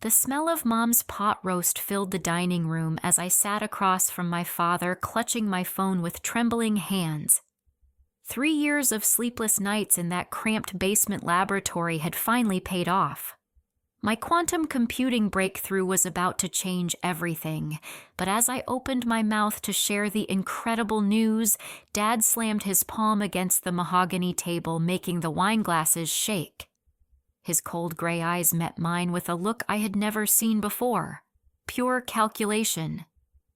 The smell of Mom's pot roast filled the dining room as I sat across from my father, clutching my phone with trembling hands. 3 years of sleepless nights in that cramped basement laboratory had finally paid off. My quantum computing breakthrough was about to change everything, but as I opened my mouth to share the incredible news, Dad slammed his palm against the mahogany table, making the wine glasses shake. His cold gray eyes met mine with a look I had never seen before. Pure calculation.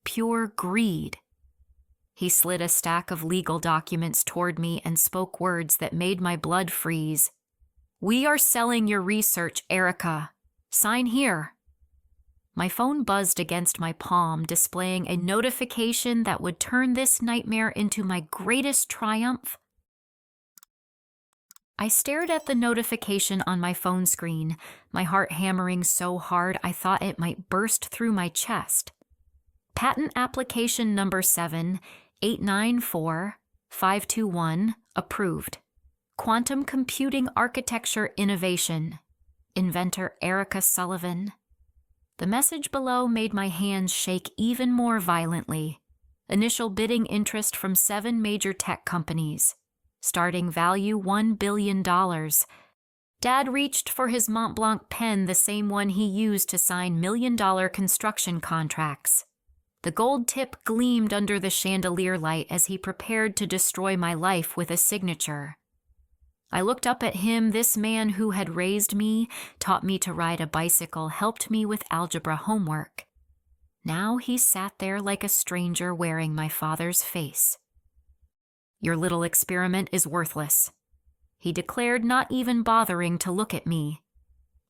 Pure greed. He slid a stack of legal documents toward me and spoke words that made my blood freeze. "We are selling your research, Erika. Sign here." My phone buzzed against my palm, displaying a notification that would turn this nightmare into my greatest triumph. I stared at the notification on my phone screen, my heart hammering so hard I thought it might burst through my chest. Patent application number 7894521, approved. Quantum Computing Architecture Innovation. Inventor Erika Sullivan. The message below made my hands shake even more violently. Initial bidding interest from 7 major tech companies. Starting value $1 billion. Dad reached for his Mont Blanc pen, the same one he used to sign million-dollar construction contracts. The gold tip gleamed under the chandelier light as he prepared to destroy my life with a signature. I looked up at him, this man who had raised me, taught me to ride a bicycle, helped me with algebra homework. Now he sat there like a stranger wearing my father's face. "Your little experiment is worthless," he declared, not even bothering to look at me.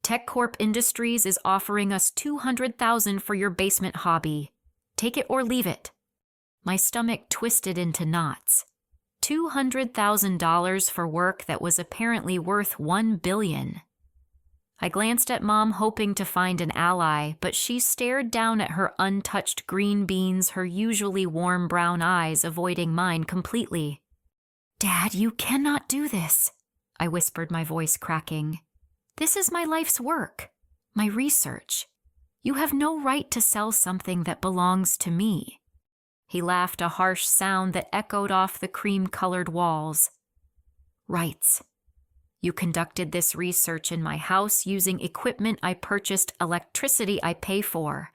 "TechCorp Industries is offering us $200,000 for your basement hobby. Take it or leave it." My stomach twisted into knots. $200,000 for work that was apparently worth $1 billion. I glanced at Mom, hoping to find an ally, but she stared down at her untouched green beans, her usually warm brown eyes avoiding mine completely. "Dad, you cannot do this," I whispered, my voice cracking. "This is my life's work, my research. You have no right to sell something that belongs to me." He laughed, a harsh sound that echoed off the cream-colored walls. "Rights. You conducted this research in my house using equipment I purchased, electricity I pay for.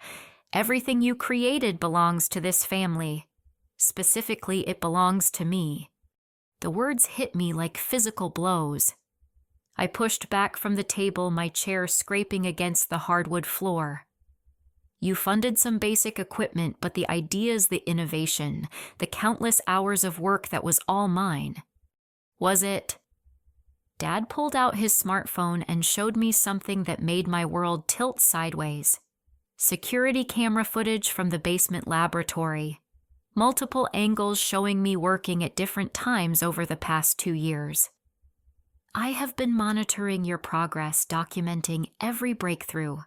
Everything you created belongs to this family. Specifically, it belongs to me." The words hit me like physical blows. I pushed back from the table, my chair scraping against the hardwood floor. "You funded some basic equipment, but the ideas, the innovation, the countless hours of work, that was all mine. Was it?" Dad pulled out his smartphone and showed me something that made my world tilt sideways. Security camera footage from the basement laboratory. Multiple angles showing me working at different times over the past 2 years. "I have been monitoring your progress, documenting every breakthrough.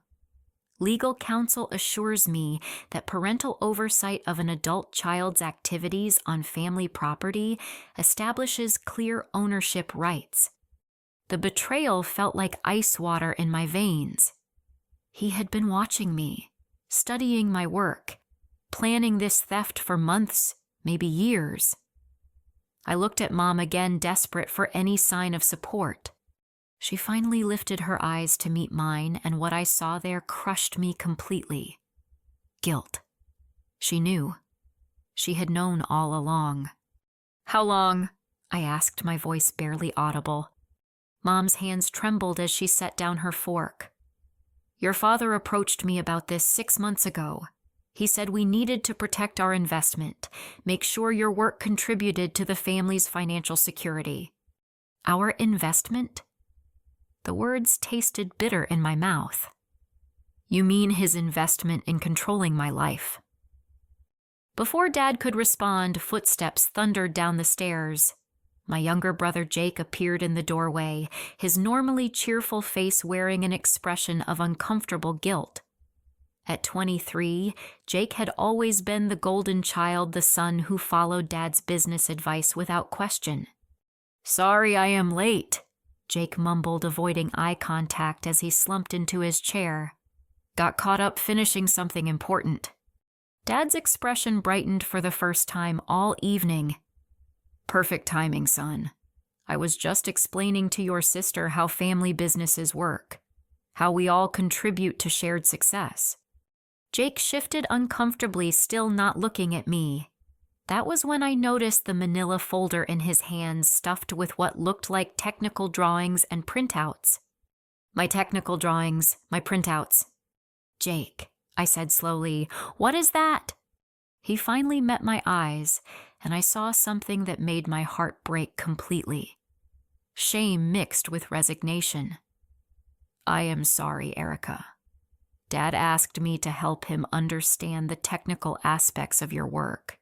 Legal counsel assures me that parental oversight of an adult child's activities on family property establishes clear ownership rights." The betrayal felt like ice water in my veins. He had been watching me, studying my work, planning this theft for months, maybe years. I looked at Mom again, desperate for any sign of support. She finally lifted her eyes to meet mine, and what I saw there crushed me completely. Guilt. She knew. She had known all along. "How long?" I asked, my voice barely audible. Mom's hands trembled as she set down her fork. "Your father approached me about this 6 months ago. He said we needed to protect our investment, make sure your work contributed to the family's financial security." "Our investment?" The words tasted bitter in my mouth. "You mean his investment in controlling my life." Before Dad could respond, footsteps thundered down the stairs. My younger brother Jake appeared in the doorway, his normally cheerful face wearing an expression of uncomfortable guilt. At 23, Jake had always been the golden child, the son who followed Dad's business advice without question. "Sorry I am late," Jake mumbled, avoiding eye contact as he slumped into his chair. Got caught up finishing something important. Dad's expression brightened for the first time all evening. Perfect timing, son. I was just explaining to your sister how family businesses work, how we all contribute to shared success. Jake shifted uncomfortably, still not looking at me. That was when I noticed the manila folder in his hands stuffed with what looked like technical drawings and printouts. My technical drawings, my printouts. Jake, I said slowly, what is that? He finally met my eyes, and I saw something that made my heart break completely. Shame mixed with resignation. I am sorry, Erika. Dad asked me to help him understand the technical aspects of your work.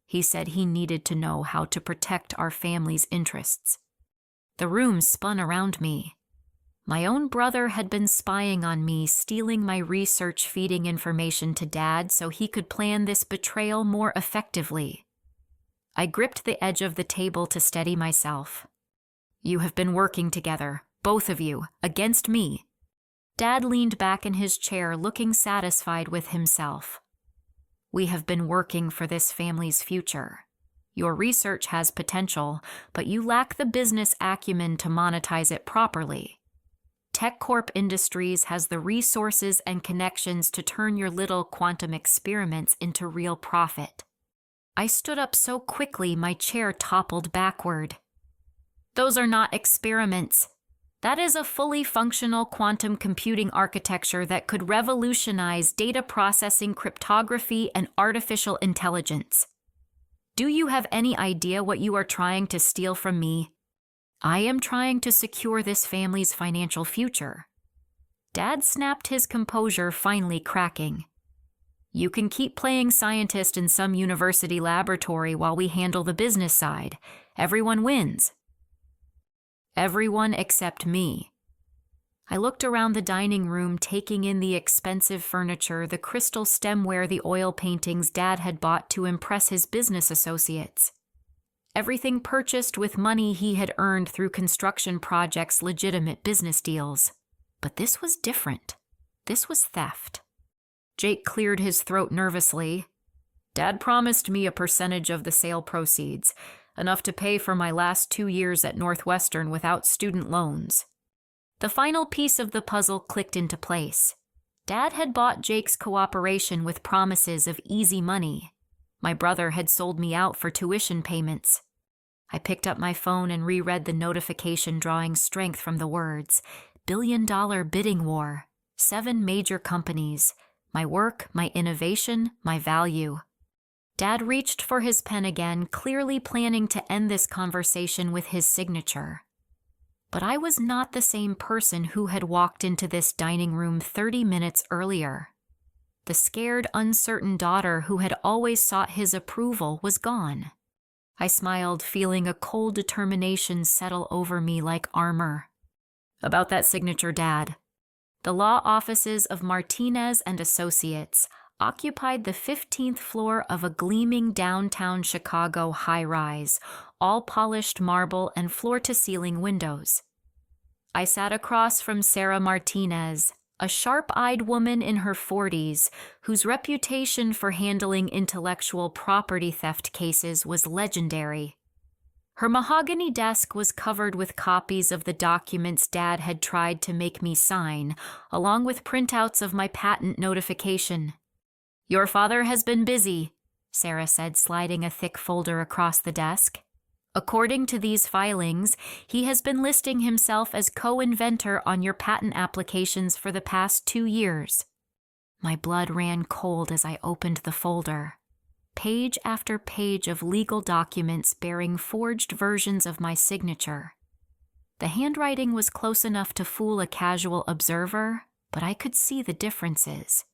He said he needed to know how to protect our family's interests. The room spun around me. My own brother had been spying on me, stealing my research, feeding information to Dad so he could plan this betrayal more effectively. I gripped the edge of the table to steady myself. You have been working together, both of you, against me. Dad leaned back in his chair, looking satisfied with himself. We have been working for this family's future. Your research has potential, but you lack the business acumen to monetize it properly. TechCorp Industries has the resources and connections to turn your little quantum experiments into real profit. I stood up so quickly my chair toppled backward. Those are not experiments. That is a fully functional quantum computing architecture that could revolutionize data processing, cryptography, and artificial intelligence. Do you have any idea what you are trying to steal from me? I am trying to secure this family's financial future. Dad snapped his composure, finally cracking. You can keep playing scientist in some university laboratory while we handle the business side. Everyone wins. Everyone except me. I looked around the dining room, taking in the expensive furniture, the crystal stemware, the oil paintings Dad had bought to impress his business associates. Everything purchased with money he had earned through construction projects, legitimate business deals. But this was different. This was theft. Jake cleared his throat nervously. Dad promised me a percentage of the sale proceeds, enough to pay for my last 2 years at Northwestern without student loans. The final piece of the puzzle clicked into place. Dad had bought Jake's cooperation with promises of easy money. My brother had sold me out for tuition payments. I picked up my phone and reread the notification, drawing strength from the words. Billion-dollar bidding war. 7 major companies. My work, my innovation, my value. Dad reached for his pen again, clearly planning to end this conversation with his signature. But I was not the same person who had walked into this dining room 30 minutes earlier. The scared, uncertain daughter who had always sought his approval was gone. I smiled, feeling a cold determination settle over me like armor. About that signature, Dad. The law offices of Martinez and Associates occupied the 15th floor of a gleaming downtown Chicago high-rise, all polished marble and floor-to-ceiling windows. I sat across from Sarah Martinez, a sharp-eyed woman in her 40s whose reputation for handling intellectual property theft cases was legendary. Her mahogany desk was covered with copies of the documents Dad had tried to make me sign, along with printouts of my patent notification. Your father has been busy, Sarah said, sliding a thick folder across the desk. According to these filings, he has been listing himself as co-inventor on your patent applications for the past 2 years. My blood ran cold as I opened the folder. Page after page of legal documents bearing forged versions of my signature. The handwriting was close enough to fool a casual observer, but I could see the differences.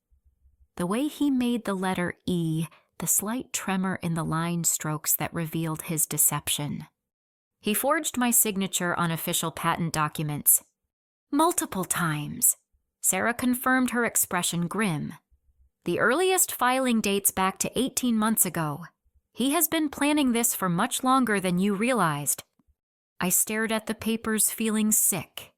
The way he made the letter E, the slight tremor in the line strokes that revealed his deception. He forged my signature on official patent documents. Multiple times. Sarah confirmed, her expression grim. The earliest filing dates back to 18 months ago. He has been planning this for much longer than you realized. I stared at the papers, feeling sick.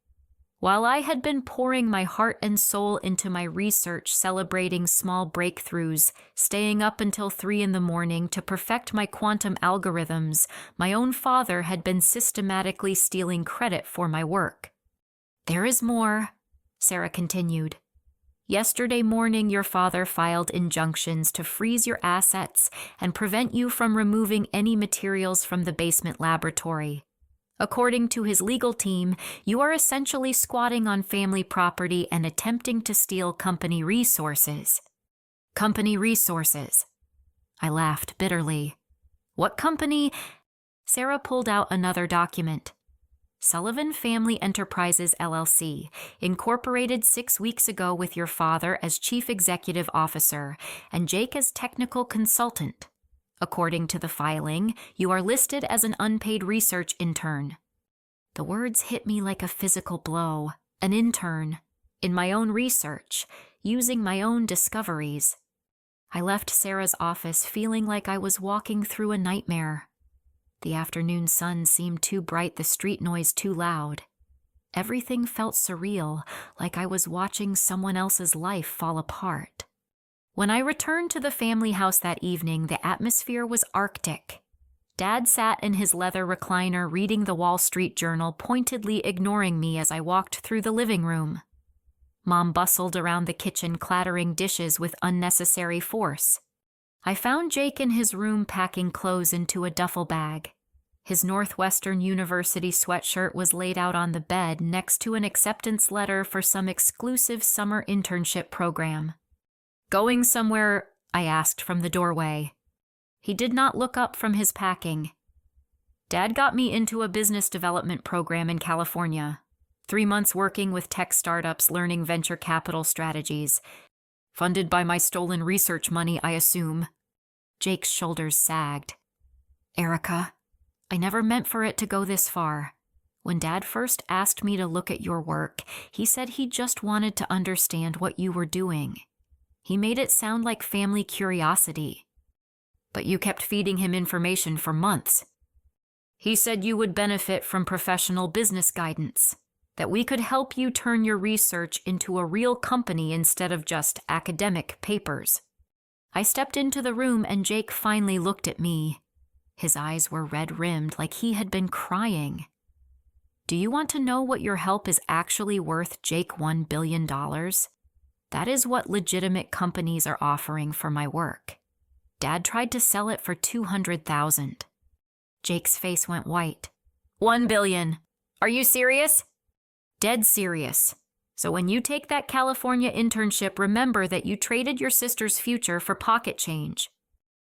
While I had been pouring my heart and soul into my research, celebrating small breakthroughs, staying up until 3 in the morning to perfect my quantum algorithms, my own father had been systematically stealing credit for my work. "There is more," Sarah continued. "Yesterday morning, your father filed injunctions to freeze your assets and prevent you from removing any materials from the basement laboratory. According to his legal team, you are essentially squatting on family property and attempting to steal company resources." "Company resources?" I laughed bitterly. "What company?" Sarah pulled out another document. "Sullivan Family Enterprises, LLC, incorporated 6 weeks ago with your father as Chief Executive Officer and Jake as Technical Consultant. According to the filing, you are listed as an unpaid research intern." The words hit me like a physical blow. An intern. In my own research. Using my own discoveries. I left Sarah's office feeling like I was walking through a nightmare. The afternoon sun seemed too bright, the street noise too loud. Everything felt surreal, like I was watching someone else's life fall apart. When I returned to the family house that evening, the atmosphere was arctic. Dad sat in his leather recliner reading the Wall Street Journal, pointedly ignoring me as I walked through the living room. Mom bustled around the kitchen, clattering dishes with unnecessary force. I found Jake in his room packing clothes into a duffel bag. His Northwestern University sweatshirt was laid out on the bed next to an acceptance letter for some exclusive summer internship program. "Going somewhere?" I asked from the doorway. He did not look up from his packing. "Dad got me into a business development program in California. 3 months working with tech startups, learning venture capital strategies. Funded by my stolen research money, I assume." Jake's shoulders sagged. "Erika, I never meant for it to go this far. When Dad first asked me to look at your work, he said he just wanted to understand what you were doing. He made it sound like family curiosity. But you kept feeding him information for months. He said you would benefit from professional business guidance, that we could help you turn your research into a real company instead of just academic papers." I stepped into the room and Jake finally looked at me. His eyes were red-rimmed like he had been crying. "Do you want to know what your help is actually worth, Jake? $1 billion? That is what legitimate companies are offering for my work. Dad tried to sell it for $200,000. Jake's face went white. $1 billion. Are you serious?" "Dead serious. So when you take that California internship, remember that you traded your sister's future for pocket change."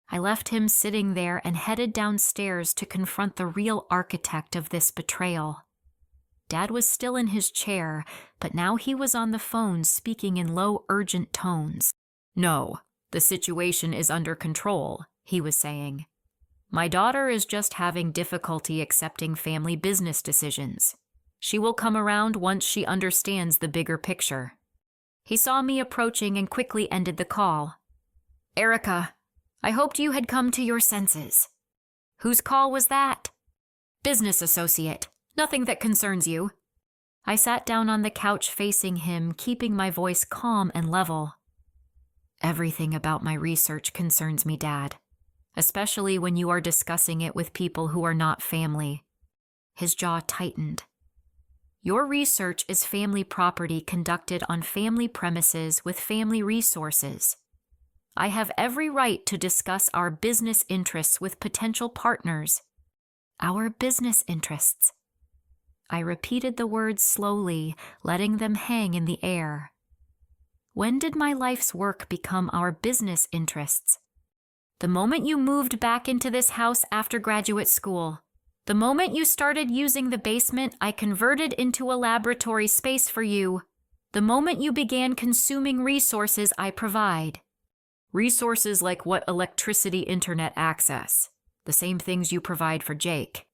I left him sitting there and headed downstairs to confront the real architect of this betrayal. Dad was still in his chair, but now he was on the phone speaking in low, urgent tones. "No, the situation is under control," he was saying. "My daughter is just having difficulty accepting family business decisions. She will come around once she understands the bigger picture." He saw me approaching and quickly ended the call. "Erika, I hoped you had come to your senses." "Whose call was that?" "Business associate. Nothing that concerns you." I sat down on the couch facing him, keeping my voice calm and level. "Everything about my research concerns me, Dad, especially when you are discussing it with people who are not family." His jaw tightened. "Your research is family property conducted on family premises with family resources. I have every right to discuss our business interests with potential partners." "Our business interests." I repeated the words slowly, letting them hang in the air. When did my life's work become our business interests? The moment you moved back into this house after graduate school. The moment you started using the basement I converted into a laboratory space for you. The moment you began consuming resources I provide. Resources like what? Electricity, internet access. The same things you provide for Jake.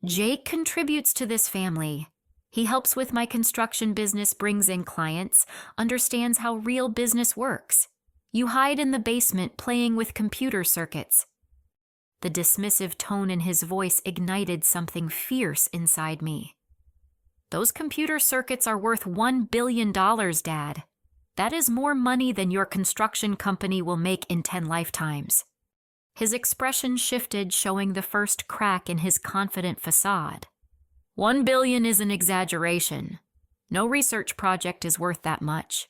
Jake contributes to this family. He helps with my construction business, brings in clients, understands how real business works. You hide in the basement playing with computer circuits. The dismissive tone in his voice ignited something fierce inside me. Those computer circuits are worth $1 billion, Dad. That is more money than your construction company will make in 10 lifetimes. His expression shifted, showing the first crack in his confident facade. 1 billion is an exaggeration. No research project is worth that much.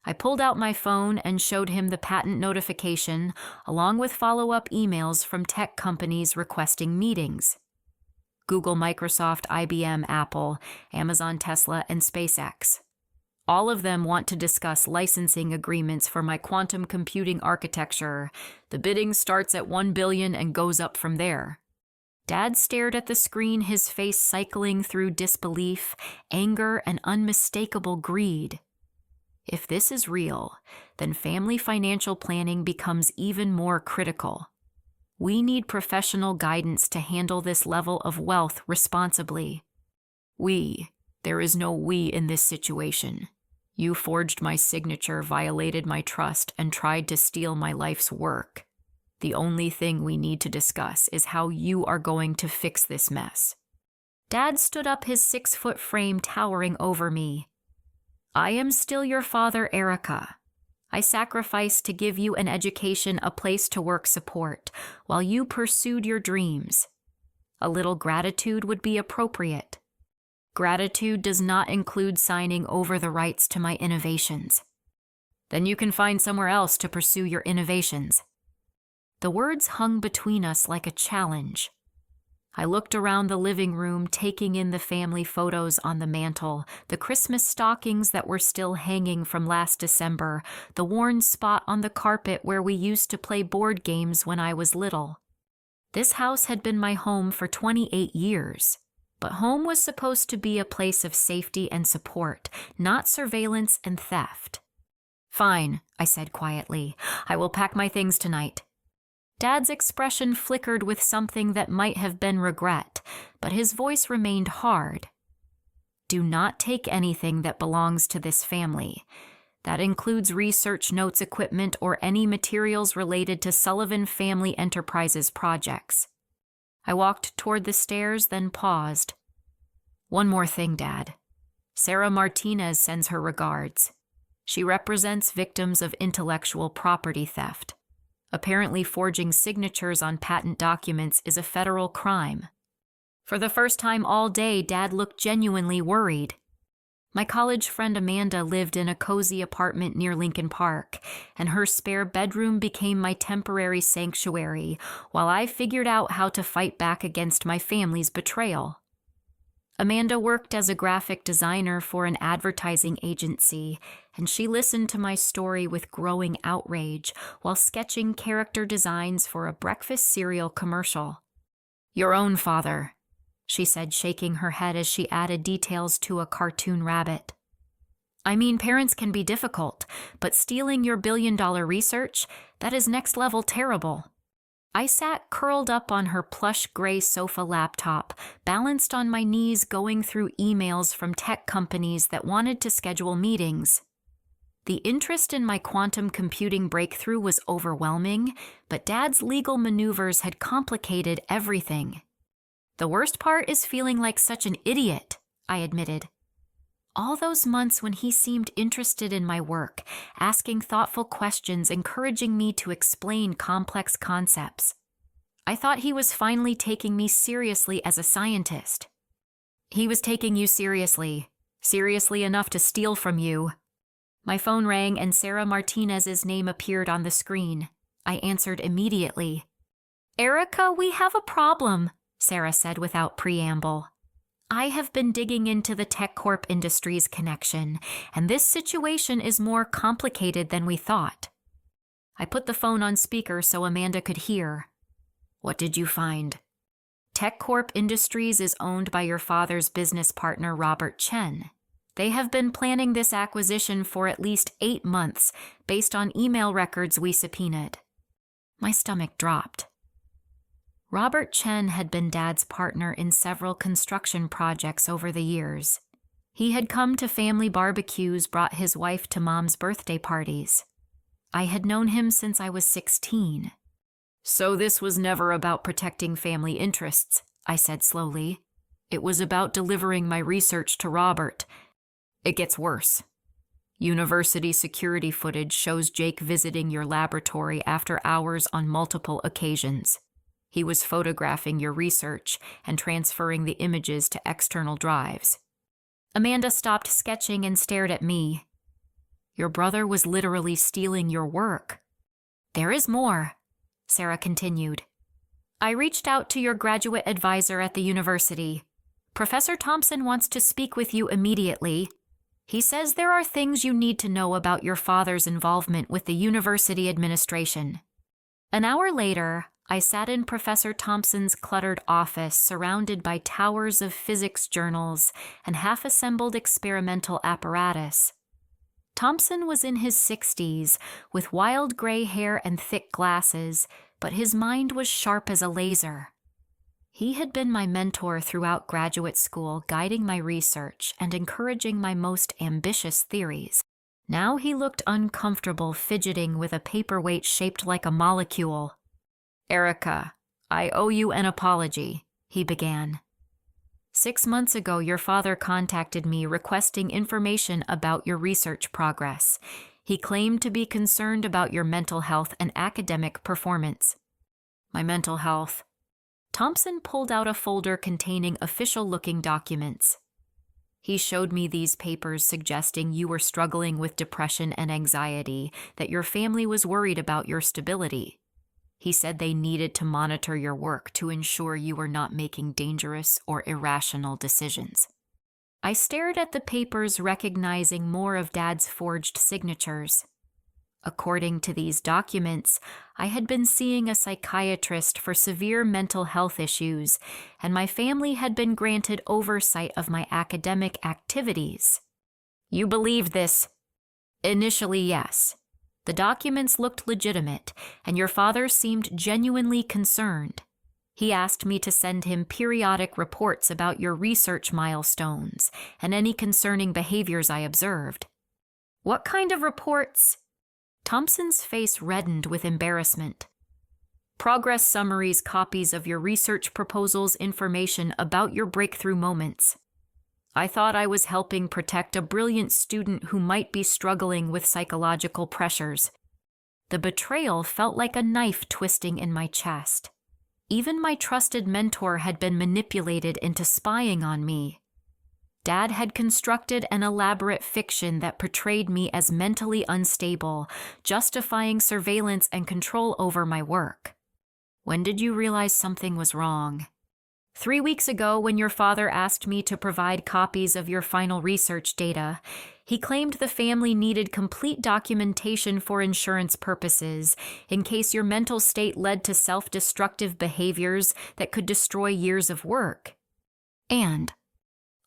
I pulled out my phone and showed him the patent notification, along with follow-up emails from tech companies requesting meetings. Google, Microsoft, IBM, Apple, Amazon, Tesla, and SpaceX. All of them want to discuss licensing agreements for my quantum computing architecture. The bidding starts at 1 billion and goes up from there. Dad stared at the screen, his face cycling through disbelief, anger, and unmistakable greed. If this is real, then family financial planning becomes even more critical. We need professional guidance to handle this level of wealth responsibly. There is no we in this situation. You forged my signature, violated my trust, and tried to steal my life's work. The only thing we need to discuss is how you are going to fix this mess. Dad stood up, his 6-foot frame towering over me. I am still your father, Erika. I sacrificed to give you an education, a place to work, support, while you pursued your dreams. A little gratitude would be appropriate. Gratitude does not include signing over the rights to my innovations. Then you can find somewhere else to pursue your innovations. The words hung between us like a challenge. I looked around the living room, taking in the family photos on the mantle, the Christmas stockings that were still hanging from last December, the worn spot on the carpet where we used to play board games when I was little. This house had been my home for 28 years. But home was supposed to be a place of safety and support, not surveillance and theft. Fine, I said quietly. I will pack my things tonight. Dad's expression flickered with something that might have been regret, but his voice remained hard. Do not take anything that belongs to this family. That includes research notes, equipment, or any materials related to Sullivan Family Enterprises projects. I walked toward the stairs, then paused. One more thing, Dad. Sarah Martinez sends her regards. She represents victims of intellectual property theft. Apparently, forging signatures on patent documents is a federal crime. For the first time all day, Dad looked genuinely worried. My college friend Amanda lived in a cozy apartment near Lincoln Park, and her spare bedroom became my temporary sanctuary while I figured out how to fight back against my family's betrayal. Amanda worked as a graphic designer for an advertising agency, and she listened to my story with growing outrage while sketching character designs for a breakfast cereal commercial. Your own father, she said, shaking her head as she added details to a cartoon rabbit. I mean, parents can be difficult, but stealing your billion-dollar research, that is next-level terrible. I sat curled up on her plush gray sofa laptop, balanced on my knees, going through emails from tech companies that wanted to schedule meetings. The interest in my quantum computing breakthrough was overwhelming, but Dad's legal maneuvers had complicated everything. The worst part is feeling like such an idiot, I admitted. All those months when he seemed interested in my work, asking thoughtful questions, encouraging me to explain complex concepts. I thought he was finally taking me seriously as a scientist. He was taking you seriously enough to steal from you. My phone rang and Sarah Martinez's name appeared on the screen. I answered immediately. Erika, we have a problem, Sarah said without preamble. I have been digging into the Tech Corp Industries connection, and this situation is more complicated than we thought. I put the phone on speaker so Amanda could hear. What did you find? Tech Corp Industries is owned by your father's business partner, Robert Chen. They have been planning this acquisition for at least 8 months, based on email records we subpoenaed. My stomach dropped. Robert Chen had been Dad's partner in several construction projects over the years. He had come to family barbecues, brought his wife to Mom's birthday parties. I had known him since I was 16. So this was never about protecting family interests, I said slowly. It was about delivering my research to Robert. It gets worse. University security footage shows Jake visiting your laboratory after hours on multiple occasions. He was photographing your research and transferring the images to external drives. Amanda stopped sketching and stared at me. Your brother was literally stealing your work. There is more, Sarah continued. I reached out to your graduate advisor at the university. Professor Thompson wants to speak with you immediately. He says there are things you need to know about your father's involvement with the university administration. An hour later, I sat in Professor Thompson's cluttered office surrounded by towers of physics journals and half-assembled experimental apparatus. Thompson was in his 60s, with wild gray hair and thick glasses, but his mind was sharp as a laser. He had been my mentor throughout graduate school, guiding my research and encouraging my most ambitious theories. Now he looked uncomfortable, fidgeting with a paperweight shaped like a molecule. Erika, I owe you an apology, he began. 6 months ago, your father contacted me requesting information about your research progress. He claimed to be concerned about your mental health and academic performance. My mental health. Thompson pulled out a folder containing official-looking documents. He showed me these papers suggesting you were struggling with depression and anxiety, that your family was worried about your stability. He said they needed to monitor your work to ensure you were not making dangerous or irrational decisions. I stared at the papers, recognizing more of Dad's forged signatures. According to these documents, I had been seeing a psychiatrist for severe mental health issues, and my family had been granted oversight of my academic activities. You believe this? Initially, yes. The documents looked legitimate, and your father seemed genuinely concerned. He asked me to send him periodic reports about your research milestones and any concerning behaviors I observed. What kind of reports? Thompson's face reddened with embarrassment. Progress summaries, copies of your research proposals, information about your breakthrough moments. I thought I was helping protect a brilliant student who might be struggling with psychological pressures. The betrayal felt like a knife twisting in my chest. Even my trusted mentor had been manipulated into spying on me. Dad had constructed an elaborate fiction that portrayed me as mentally unstable, justifying surveillance and control over my work. When did you realize something was wrong? 3 weeks ago, when your father asked me to provide copies of your final research data, he claimed the family needed complete documentation for insurance purposes in case your mental state led to self-destructive behaviors that could destroy years of work. And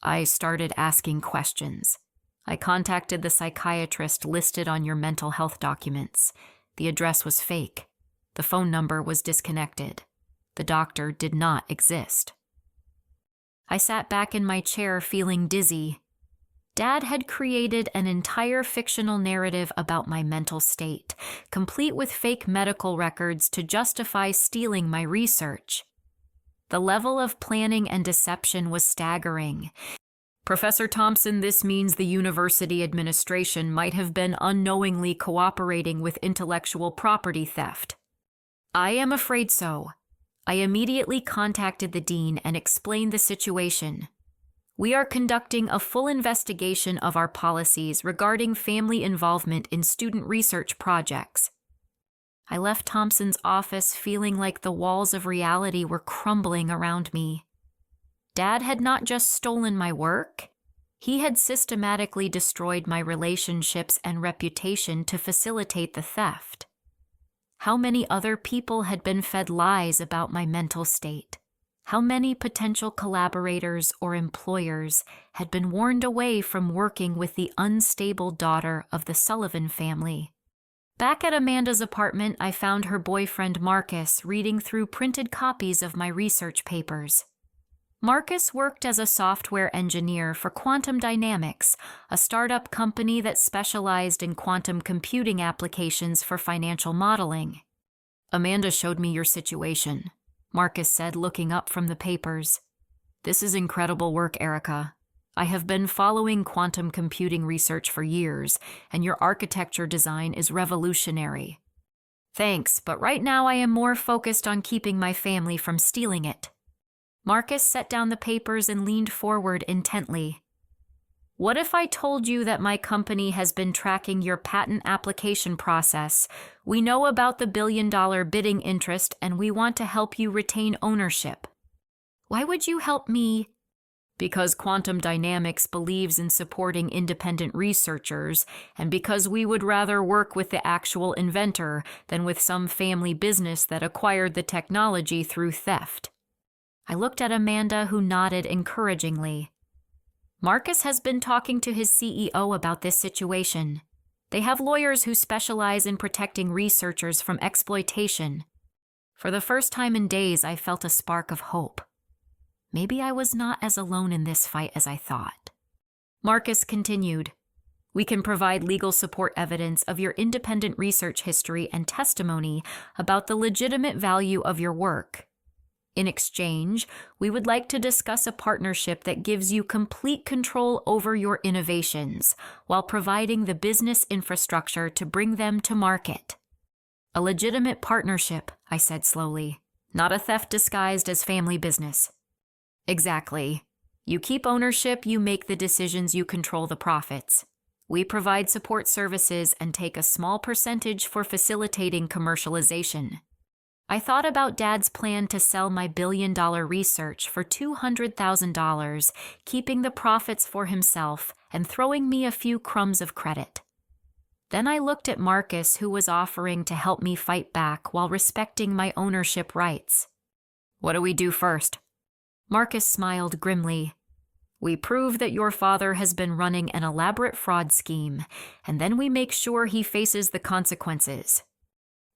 I started asking questions. I contacted the psychiatrist listed on your mental health documents. The address was fake. The phone number was disconnected. The doctor did not exist. I sat back in my chair feeling dizzy. Dad had created an entire fictional narrative about my mental state, complete with fake medical records to justify stealing my research. The level of planning and deception was staggering. Professor Thompson, this means the university administration might have been unknowingly cooperating with intellectual property theft. I am afraid so. I immediately contacted the dean and explained the situation. We are conducting a full investigation of our policies regarding family involvement in student research projects. I left Thompson's office feeling like the walls of reality were crumbling around me. Dad had not just stolen my work, he had systematically destroyed my relationships and reputation to facilitate the theft. How many other people had been fed lies about my mental state? How many potential collaborators or employers had been warned away from working with the unstable daughter of the Sullivan family? Back at Amanda's apartment, I found her boyfriend Marcus reading through printed copies of my research papers. Marcus worked as a software engineer for Quantum Dynamics, a startup company that specialized in quantum computing applications for financial modeling. Amanda showed me your situation, Marcus said, looking up from the papers. This is incredible work, Erika. I have been following quantum computing research for years, and your architecture design is revolutionary. Thanks, but right now I am more focused on keeping my family from stealing it. Marcus set down the papers and leaned forward intently. What if I told you that my company has been tracking your patent application process? We know about the billion-dollar bidding interest, and we want to help you retain ownership. Why would you help me? Because quantum dynamics believes in supporting independent researchers, and because we would rather work with the actual inventor than with some family business that acquired the technology through theft. I looked at Amanda, who nodded encouragingly. Marcus has been talking to his CEO about this situation. They have lawyers who specialize in protecting researchers from exploitation. For the first time in days, I felt a spark of hope. Maybe I was not as alone in this fight as I thought. Marcus continued, "We can provide legal support evidence of your independent research history and testimony about the legitimate value of your work. In exchange, we would like to discuss a partnership that gives you complete control over your innovations while providing the business infrastructure to bring them to market." "A legitimate partnership," I said slowly, "not a theft disguised as family business." "Exactly. You keep ownership, you make the decisions, you control the profits. We provide support services and take a small percentage for facilitating commercialization." I thought about Dad's plan to sell my billion-dollar research for $200,000, keeping the profits for himself and throwing me a few crumbs of credit. Then I looked at Marcus, who was offering to help me fight back while respecting my ownership rights. "What do we do first?" Marcus smiled grimly. "We prove that your father has been running an elaborate fraud scheme, and then we make sure he faces the consequences."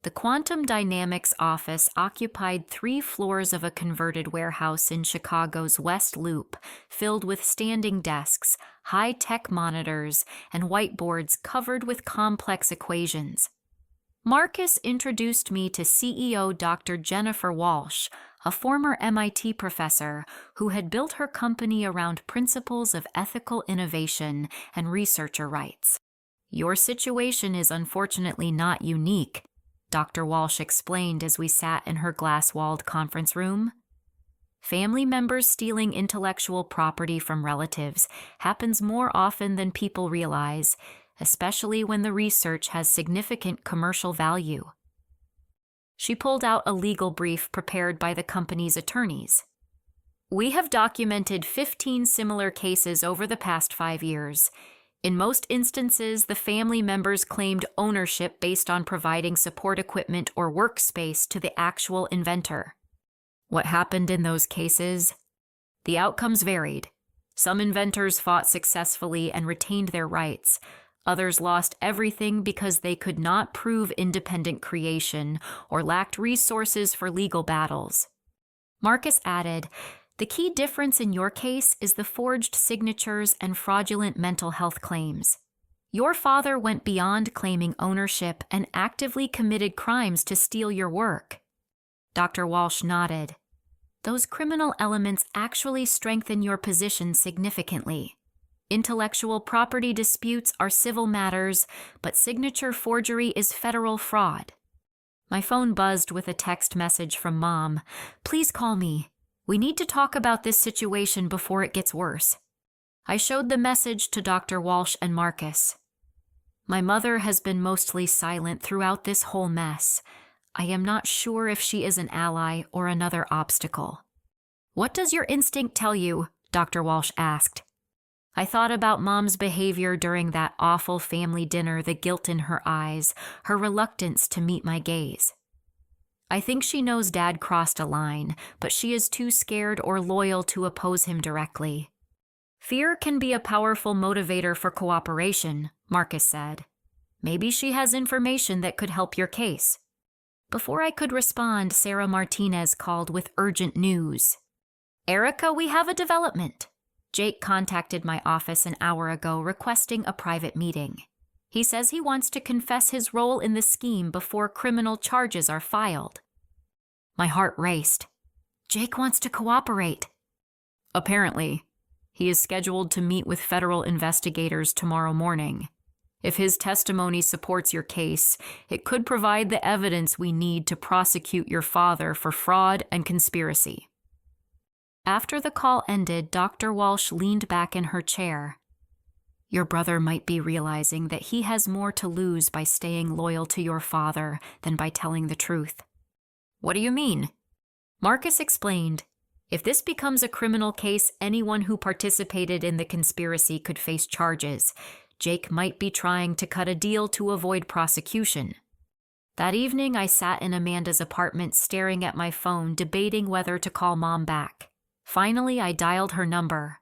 The Quantum Dynamics office occupied 3 floors of a converted warehouse in Chicago's West Loop, filled with standing desks, high-tech monitors, and whiteboards covered with complex equations. Marcus introduced me to CEO Dr. Jennifer Walsh, a former MIT professor who had built her company around principles of ethical innovation and researcher rights. "Your situation is unfortunately not unique," Dr. Walsh explained as we sat in her glass-walled conference room. "Family members stealing intellectual property from relatives happens more often than people realize, especially when the research has significant commercial value." She pulled out a legal brief prepared by the company's attorneys. "We have documented 15 similar cases over the past 5 years. In most instances, the family members claimed ownership based on providing support equipment or workspace to the actual inventor. What happened in those cases? The outcomes varied. Some inventors fought successfully and retained their rights. Others lost everything because they could not prove independent creation or lacked resources for legal battles." Marcus added, "The key difference in your case is the forged signatures and fraudulent mental health claims. Your father went beyond claiming ownership and actively committed crimes to steal your work." Dr. Walsh nodded. "Those criminal elements actually strengthen your position significantly. Intellectual property disputes are civil matters, but signature forgery is federal fraud." My phone buzzed with a text message from Mom. "Please call me. We need to talk about this situation before it gets worse." I showed the message to Dr. Walsh and Marcus. "My mother has been mostly silent throughout this whole mess. I am not sure if she is an ally or another obstacle." "What does your instinct tell you?" Dr. Walsh asked. I thought about Mom's behavior during that awful family dinner, the guilt in her eyes, her reluctance to meet my gaze. "I think she knows Dad crossed a line, but she is too scared or loyal to oppose him directly." "Fear can be a powerful motivator for cooperation," Marcus said. "Maybe she has information that could help your case." Before I could respond, Sarah Martinez called with urgent news. "Erika, we have a development." Jake contacted my office an hour ago requesting a private meeting. He says he wants to confess his role in the scheme before criminal charges are filed. My heart raced. Jake wants to cooperate. Apparently, he is scheduled to meet with federal investigators tomorrow morning. If his testimony supports your case, it could provide the evidence we need to prosecute your father for fraud and conspiracy. After the call ended, Dr. Walsh leaned back in her chair. Your brother might be realizing that he has more to lose by staying loyal to your father than by telling the truth. What do you mean? Marcus explained. If this becomes a criminal case, anyone who participated in the conspiracy could face charges. Jake might be trying to cut a deal to avoid prosecution. That evening, I sat in Amanda's apartment staring at my phone, debating whether to call Mom back. Finally, I dialed her number.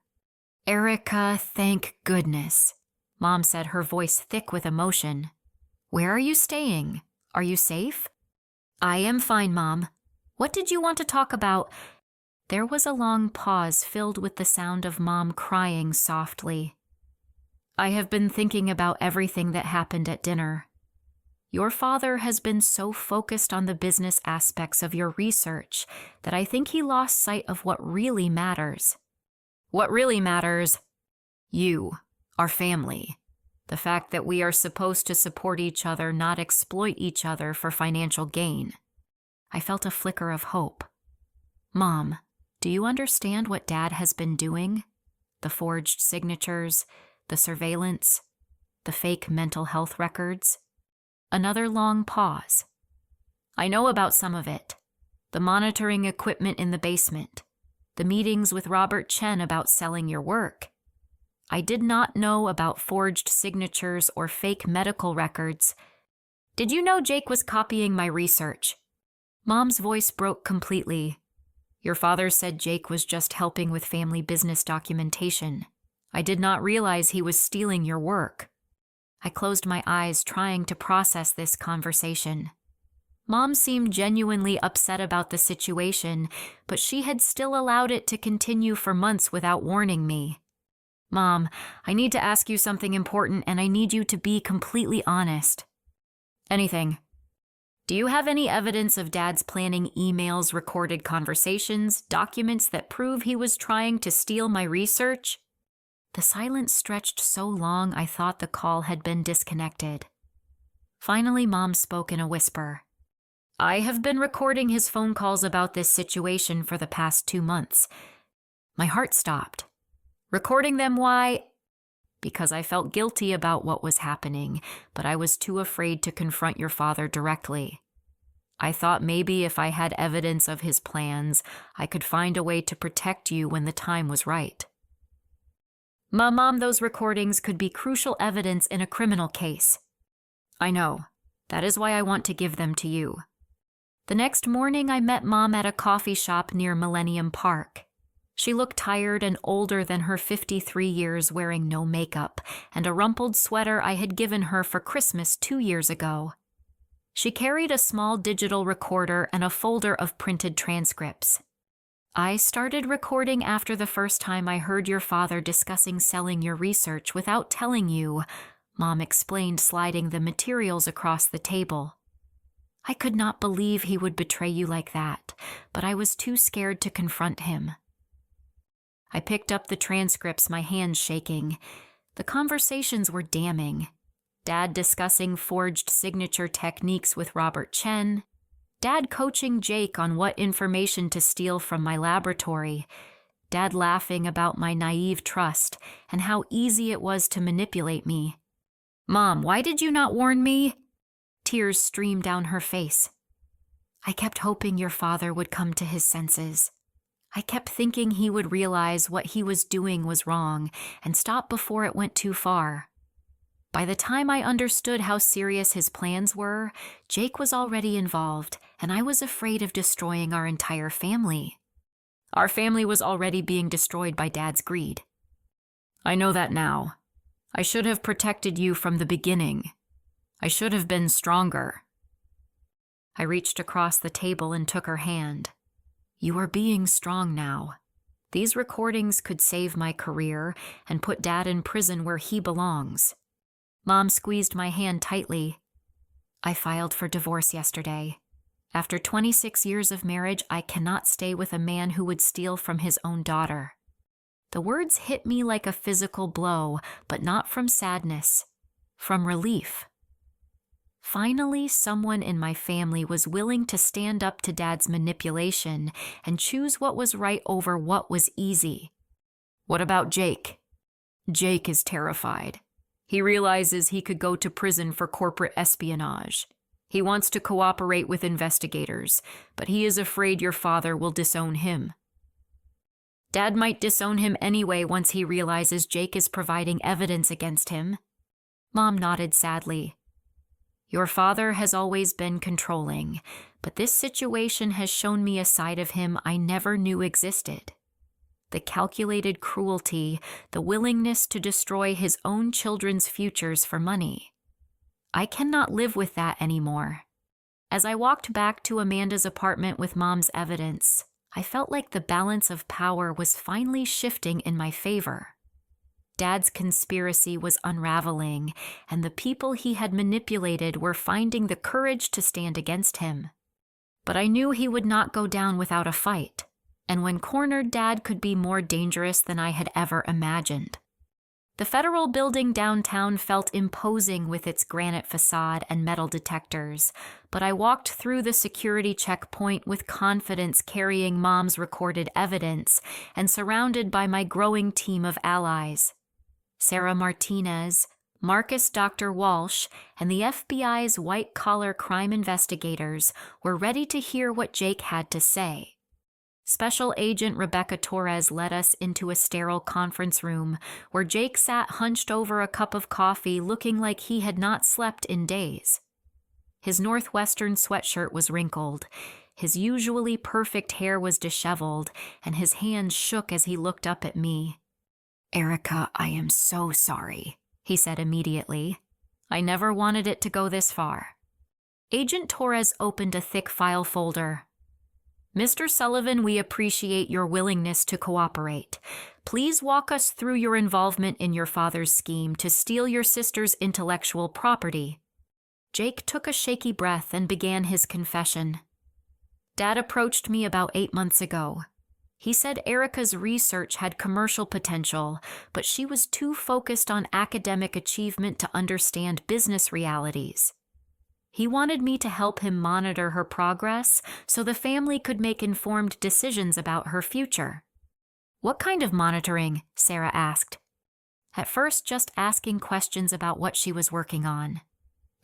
Erika, thank goodness, Mom said, her voice thick with emotion. Where are you staying? Are you safe? I am fine, Mom. What did you want to talk about? There was a long pause filled with the sound of Mom crying softly. I have been thinking about everything that happened at dinner. Your father has been so focused on the business aspects of your research that I think he lost sight of what really matters. What really matters? You, our family. The fact that we are supposed to support each other, not exploit each other for financial gain. I felt a flicker of hope. Mom, do you understand what Dad has been doing? The forged signatures, the surveillance, the fake mental health records. Another long pause. I know about some of it. The monitoring equipment in the basement. The meetings with Robert Chen about selling your work. I did not know about forged signatures or fake medical records. Did you know Jake was copying my research? Mom's voice broke completely. Your father said Jake was just helping with family business documentation. I did not realize he was stealing your work. I closed my eyes, trying to process this conversation. Mom seemed genuinely upset about the situation, but she had still allowed it to continue for months without warning me. Mom, I need to ask you something important, and I need you to be completely honest. Anything. Do you have any evidence of Dad's planning emails, recorded conversations, documents that prove he was trying to steal my research? The silence stretched so long I thought the call had been disconnected. Finally, Mom spoke in a whisper. I have been recording his phone calls about this situation for the past 2 months. My heart stopped. Recording them, why? Because I felt guilty about what was happening, but I was too afraid to confront your father directly. I thought maybe if I had evidence of his plans, I could find a way to protect you when the time was right. Mom, those recordings could be crucial evidence in a criminal case. I know. That is why I want to give them to you. The next morning, I met Mom at a coffee shop near Millennium Park. She looked tired and older than her 53 years, wearing no makeup and a rumpled sweater I had given her for Christmas 2 years ago. She carried a small digital recorder and a folder of printed transcripts. I started recording after the first time I heard your father discussing selling your research without telling you, Mom explained, sliding the materials across the table. I could not believe he would betray you like that, but I was too scared to confront him. I picked up the transcripts, my hands shaking. The conversations were damning. Dad discussing forged signature techniques with Robert Chen. Dad coaching Jake on what information to steal from my laboratory. Dad laughing about my naive trust and how easy it was to manipulate me. Mom, why did you not warn me? Tears streamed down her face. I kept hoping your father would come to his senses. I kept thinking he would realize what he was doing was wrong and stop before it went too far. By the time I understood how serious his plans were, Jake was already involved, and I was afraid of destroying our entire family. Our family was already being destroyed by Dad's greed. I know that now. I should have protected you from the beginning. I should have been stronger. I reached across the table and took her hand. You are being strong now. These recordings could save my career and put Dad in prison where he belongs. Mom squeezed my hand tightly. I filed for divorce yesterday. After 26 years of marriage, I cannot stay with a man who would steal from his own daughter. The words hit me like a physical blow, but not from sadness, from relief. Finally, someone in my family was willing to stand up to Dad's manipulation and choose what was right over what was easy. What about Jake? Jake is terrified. He realizes he could go to prison for corporate espionage. He wants to cooperate with investigators, but he is afraid your father will disown him. Dad might disown him anyway once he realizes Jake is providing evidence against him. Mom nodded sadly. Your father has always been controlling, but this situation has shown me a side of him I never knew existed. The calculated cruelty, the willingness to destroy his own children's futures for money. I cannot live with that anymore. As I walked back to Amanda's apartment with Mom's evidence, I felt like the balance of power was finally shifting in my favor. Dad's conspiracy was unraveling, and the people he had manipulated were finding the courage to stand against him. But I knew he would not go down without a fight, and when cornered, Dad could be more dangerous than I had ever imagined. The federal building downtown felt imposing with its granite facade and metal detectors, but I walked through the security checkpoint with confidence, carrying Mom's recorded evidence and surrounded by my growing team of allies. Sarah Martinez, Marcus Dr. Walsh, and the FBI's white-collar crime investigators were ready to hear what Jake had to say. Special Agent Rebecca Torres led us into a sterile conference room where Jake sat hunched over a cup of coffee looking like he had not slept in days. His Northwestern sweatshirt was wrinkled, his usually perfect hair was disheveled, and his hands shook as he looked up at me. Erika, I am so sorry, he said immediately. I never wanted it to go this far. Agent Torres opened a thick file folder. Mr. Sullivan, we appreciate your willingness to cooperate. Please walk us through your involvement in your father's scheme to steal your sister's intellectual property. Jake took a shaky breath and began his confession. Dad approached me about 8 months ago. He said Erika's research had commercial potential, but she was too focused on academic achievement to understand business realities. He wanted me to help him monitor her progress so the family could make informed decisions about her future. What kind of monitoring? Sarah asked. At first, just asking questions about what she was working on.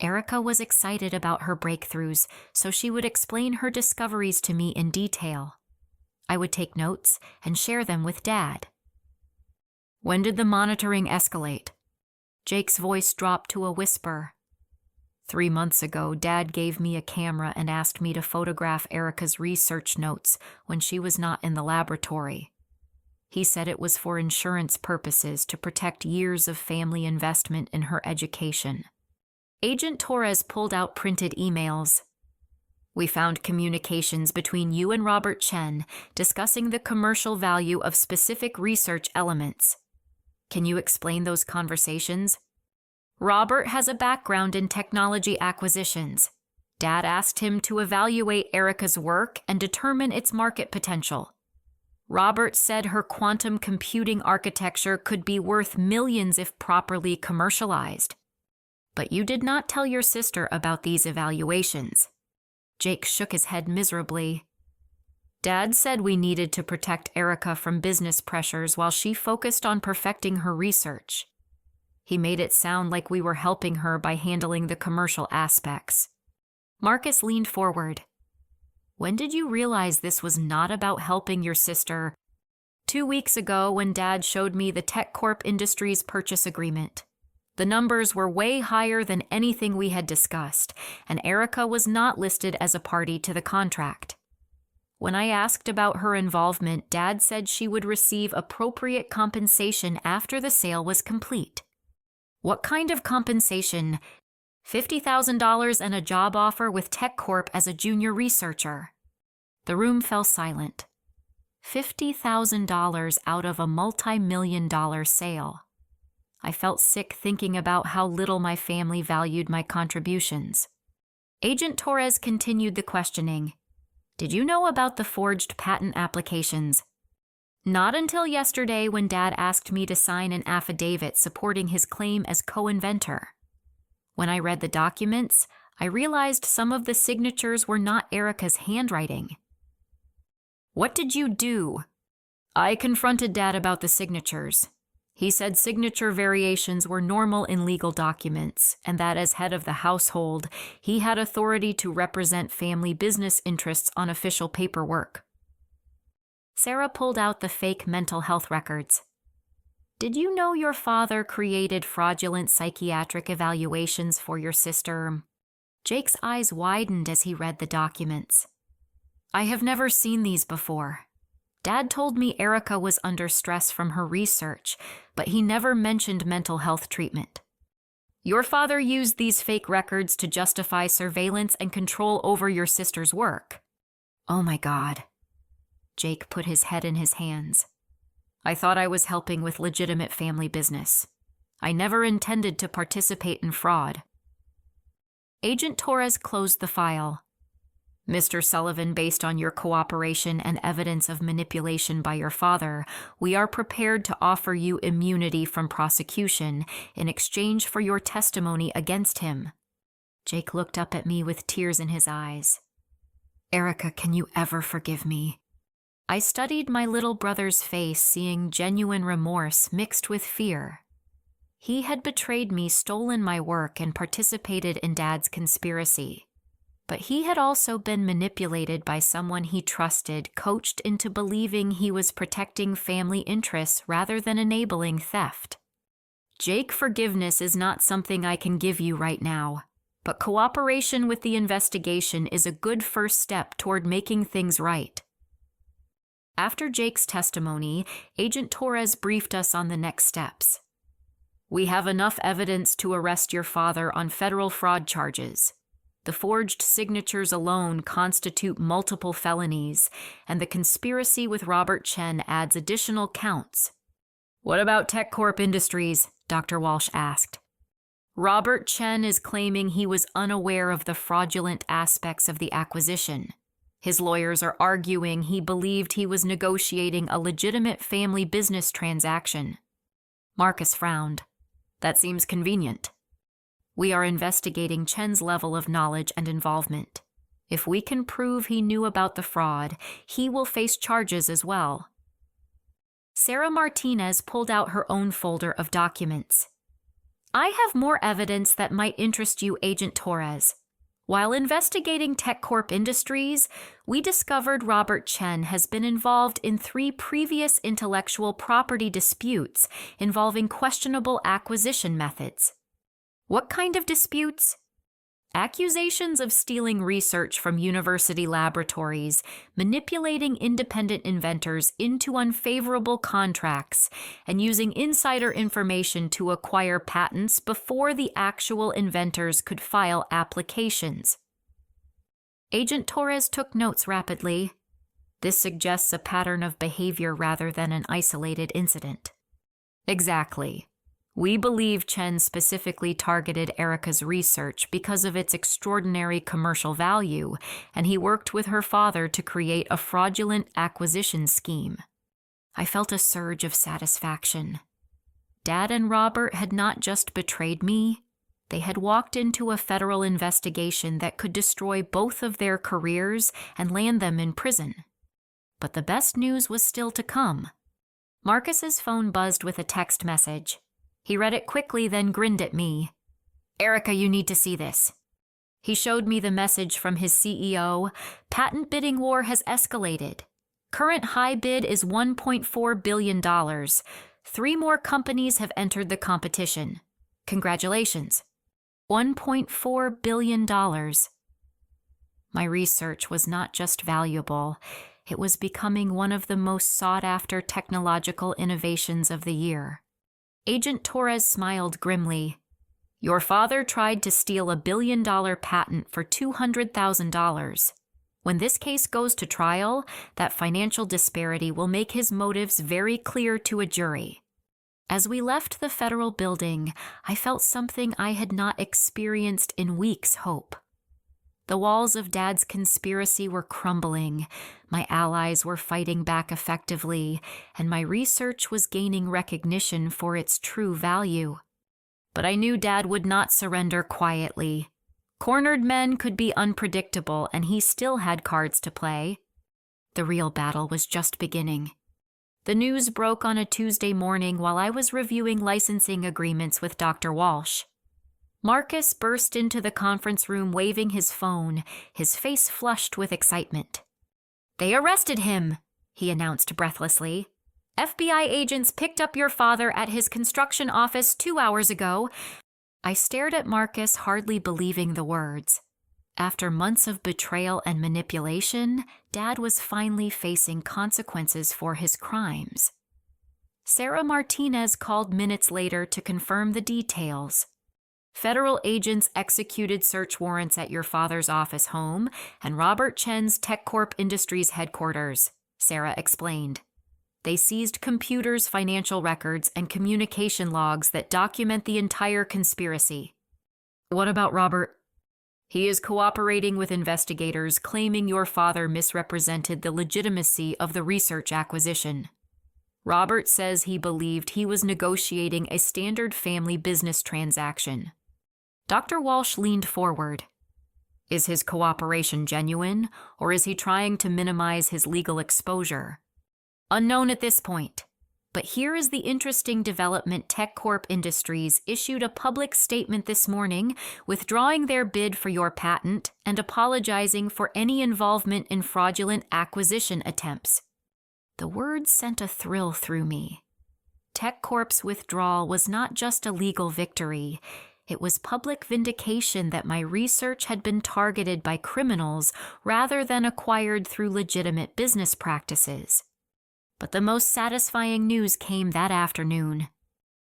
Erika was excited about her breakthroughs, so she would explain her discoveries to me in detail. I would take notes and share them with Dad. When did the monitoring escalate? Jake's voice dropped to a whisper. 3 months ago, Dad gave me a camera and asked me to photograph Erika's research notes when she was not in the laboratory. He said it was for insurance purposes to protect years of family investment in her education. Agent Torres pulled out printed emails. We found communications between you and Robert Chen discussing the commercial value of specific research elements. Can you explain those conversations? Robert has a background in technology acquisitions. Dad asked him to evaluate Erika's work and determine its market potential. Robert said her quantum computing architecture could be worth millions if properly commercialized. But you did not tell your sister about these evaluations. Jake shook his head miserably. Dad said we needed to protect Erika from business pressures while she focused on perfecting her research. He made it sound like we were helping her by handling the commercial aspects. Marcus leaned forward. When did you realize this was not about helping your sister? 2 weeks ago when Dad showed me the TechCorp Industries purchase agreement. The numbers were way higher than anything we had discussed, and Erika was not listed as a party to the contract. When I asked about her involvement, Dad said she would receive appropriate compensation after the sale was complete. What kind of compensation? $50,000 and a job offer with TechCorp as a junior researcher. The room fell silent. $50,000 out of a multi-million-dollar sale. I felt sick thinking about how little my family valued my contributions. Agent Torres continued the questioning. Did you know about the forged patent applications? Not until yesterday when Dad asked me to sign an affidavit supporting his claim as co-inventor. When I read the documents, I realized some of the signatures were not Erika's handwriting. What did you do? I confronted Dad about the signatures. He said signature variations were normal in legal documents, and that as head of the household, he had authority to represent family business interests on official paperwork. Sarah pulled out the fake mental health records. Did you know your father created fraudulent psychiatric evaluations for your sister? Jake's eyes widened as he read the documents. I have never seen these before. Dad told me Erika was under stress from her research, but he never mentioned mental health treatment. Your father used these fake records to justify surveillance and control over your sister's work. Oh my God. Jake put his head in his hands. I thought I was helping with legitimate family business. I never intended to participate in fraud. Agent Torres closed the file. Mr. Sullivan, based on your cooperation and evidence of manipulation by your father, we are prepared to offer you immunity from prosecution in exchange for your testimony against him. Jake looked up at me with tears in his eyes. Erika, can you ever forgive me? I studied my little brother's face, seeing genuine remorse mixed with fear. He had betrayed me, stolen my work, and participated in Dad's conspiracy. But he had also been manipulated by someone he trusted, coached into believing he was protecting family interests rather than enabling theft. Jake, forgiveness is not something I can give you right now, but cooperation with the investigation is a good first step toward making things right. After Jake's testimony, Agent Torres briefed us on the next steps. We have enough evidence to arrest your father on federal fraud charges. The forged signatures alone constitute multiple felonies, and the conspiracy with Robert Chen adds additional counts. What about TechCorp Industries? Dr. Walsh asked. Robert Chen is claiming he was unaware of the fraudulent aspects of the acquisition. His lawyers are arguing he believed he was negotiating a legitimate family business transaction. Marcus frowned. That seems convenient. We are investigating Chen's level of knowledge and involvement. If we can prove he knew about the fraud, he will face charges as well. Sarah Martinez pulled out her own folder of documents. I have more evidence that might interest you, Agent Torres. While investigating TechCorp Industries, we discovered Robert Chen has been involved in 3 previous intellectual property disputes involving questionable acquisition methods. What kind of disputes? Accusations of stealing research from university laboratories, manipulating independent inventors into unfavorable contracts, and using insider information to acquire patents before the actual inventors could file applications. Agent Torres took notes rapidly. This suggests a pattern of behavior rather than an isolated incident. Exactly. We believe Chen specifically targeted Erika's research because of its extraordinary commercial value, and he worked with her father to create a fraudulent acquisition scheme. I felt a surge of satisfaction. Dad and Robert had not just betrayed me, they had walked into a federal investigation that could destroy both of their careers and land them in prison. But the best news was still to come. Marcus's phone buzzed with a text message. He read it quickly, then grinned at me. Erika, you need to see this. He showed me the message from his CEO. Patent bidding war has escalated. Current high bid is $1.4 billion. 3 more companies have entered the competition. Congratulations. $1.4 billion. My research was not just valuable. It was becoming one of the most sought-after technological innovations of the year. Agent Torres smiled grimly. Your father tried to steal a $1 billion patent for $200,000. When this case goes to trial, that financial disparity will make his motives very clear to a jury. As we left the federal building, I felt something I had not experienced in weeks, hope. The walls of Dad's conspiracy were crumbling, my allies were fighting back effectively, and my research was gaining recognition for its true value. But I knew Dad would not surrender quietly. Cornered men could be unpredictable, and he still had cards to play. The real battle was just beginning. The news broke on a Tuesday morning while I was reviewing licensing agreements with Dr. Walsh. Marcus burst into the conference room waving his phone, his face flushed with excitement. "They arrested him," he announced breathlessly. "FBI agents picked up your father at his construction office 2 hours ago." I stared at Marcus, hardly believing the words. After months of betrayal and manipulation, Dad was finally facing consequences for his crimes. Sarah Martinez called minutes later to confirm the details. Federal agents executed search warrants at your father's office home and Robert Chen's TechCorp Industries headquarters, Sarah explained. They seized computers, financial records, and communication logs that document the entire conspiracy. "What about Robert?" "He is cooperating with investigators, claiming your father misrepresented the legitimacy of the research acquisition. Robert says he believed he was negotiating a standard family business transaction." Dr. Walsh leaned forward. "Is his cooperation genuine, or is he trying to minimize his legal exposure?" "Unknown at this point. But here is the interesting development. TechCorp Industries issued a public statement this morning withdrawing their bid for your patent and apologizing for any involvement in fraudulent acquisition attempts." The words sent a thrill through me. TechCorp's withdrawal was not just a legal victory. It was public vindication that my research had been targeted by criminals rather than acquired through legitimate business practices. But the most satisfying news came that afternoon.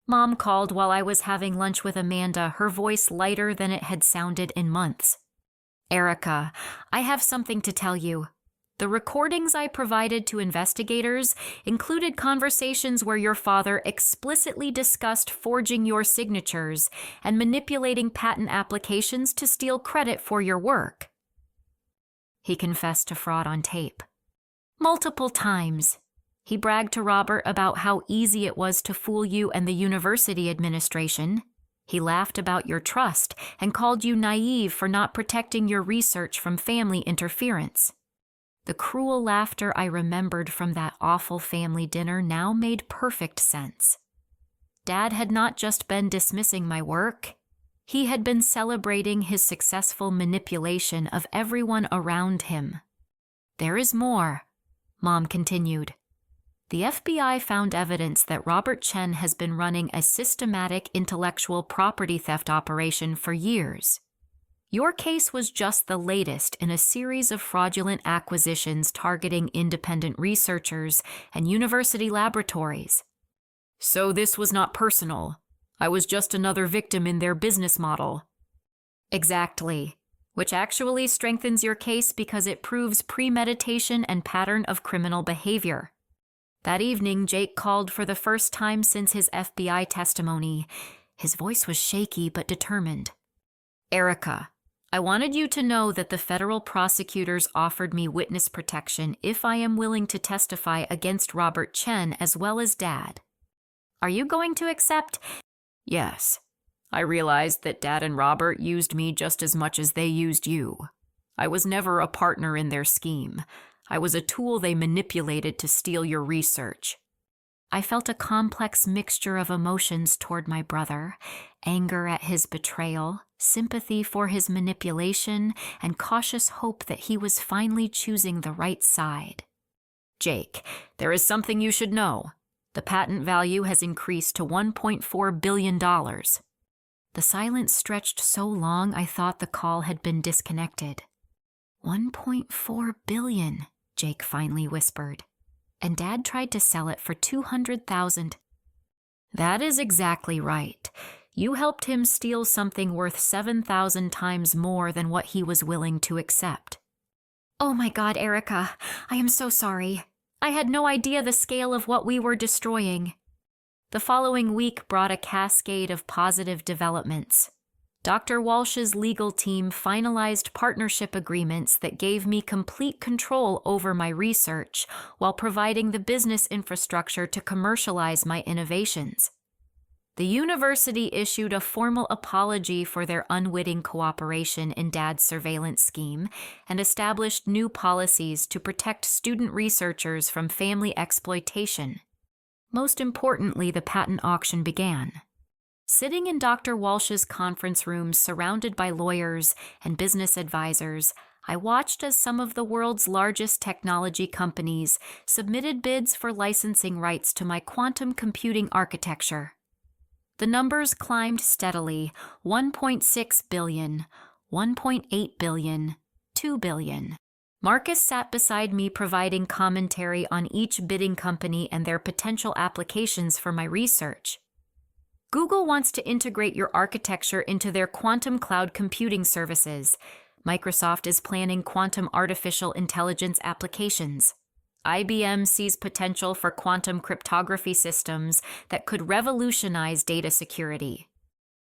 Mom called while I was having lunch with Amanda, her voice lighter than it had sounded in months. "Erika, I have something to tell you. The recordings I provided to investigators included conversations where your father explicitly discussed forging your signatures and manipulating patent applications to steal credit for your work." He confessed to fraud on tape. "Multiple times. He bragged to Robert about how easy it was to fool you and the university administration. He laughed about your trust and called you naive for not protecting your research from family interference." The cruel laughter I remembered from that awful family dinner now made perfect sense. Dad had not just been dismissing my work. He had been celebrating his successful manipulation of everyone around him. "There is more," Mom continued. "The FBI found evidence that Robert Chen has been running a systematic intellectual property theft operation for years. Your case was just the latest in a series of fraudulent acquisitions targeting independent researchers and university laboratories." "So this was not personal. I was just another victim in their business model." "Exactly, which actually strengthens your case because it proves premeditation and pattern of criminal behavior." That evening, Jake called for the first time since his FBI testimony. His voice was shaky but determined. "Erika, I wanted you to know that the federal prosecutors offered me witness protection if I am willing to testify against Robert Chen as well as Dad. Are you going to accept?" "Yes. I realized that Dad and Robert used me just as much as they used you. I was never a partner in their scheme. I was a tool they manipulated to steal your research." I felt a complex mixture of emotions toward my brother, anger at his betrayal, sympathy for his manipulation, and cautious hope that he was finally choosing the right side. "Jake, there is something you should know. The patent value has increased to $1.4 billion. The silence stretched so long I thought the call had been disconnected. $1.4 billion, Jake finally whispered. And Dad tried to sell it for $200,000. That is exactly right. You helped him steal something worth 7,000 times more than what he was willing to accept. Oh my God, Erika, I am so sorry. I had no idea the scale of what we were destroying. The following week brought a cascade of positive developments. Dr. Walsh's legal team finalized partnership agreements that gave me complete control over my research while providing the business infrastructure to commercialize my innovations. The university issued a formal apology for their unwitting cooperation in Dad's surveillance scheme and established new policies to protect student researchers from family exploitation. Most importantly, the patent auction began. Sitting in Dr. Walsh's conference room surrounded by lawyers and business advisors, I watched as some of the world's largest technology companies submitted bids for licensing rights to my quantum computing architecture. The numbers climbed steadily: 1.6 billion, 1.8 billion, 2 billion. Marcus sat beside me providing commentary on each bidding company and their potential applications for my research. Google wants to integrate your architecture into their quantum cloud computing services. Microsoft is planning quantum artificial intelligence applications. IBM sees potential for quantum cryptography systems that could revolutionize data security.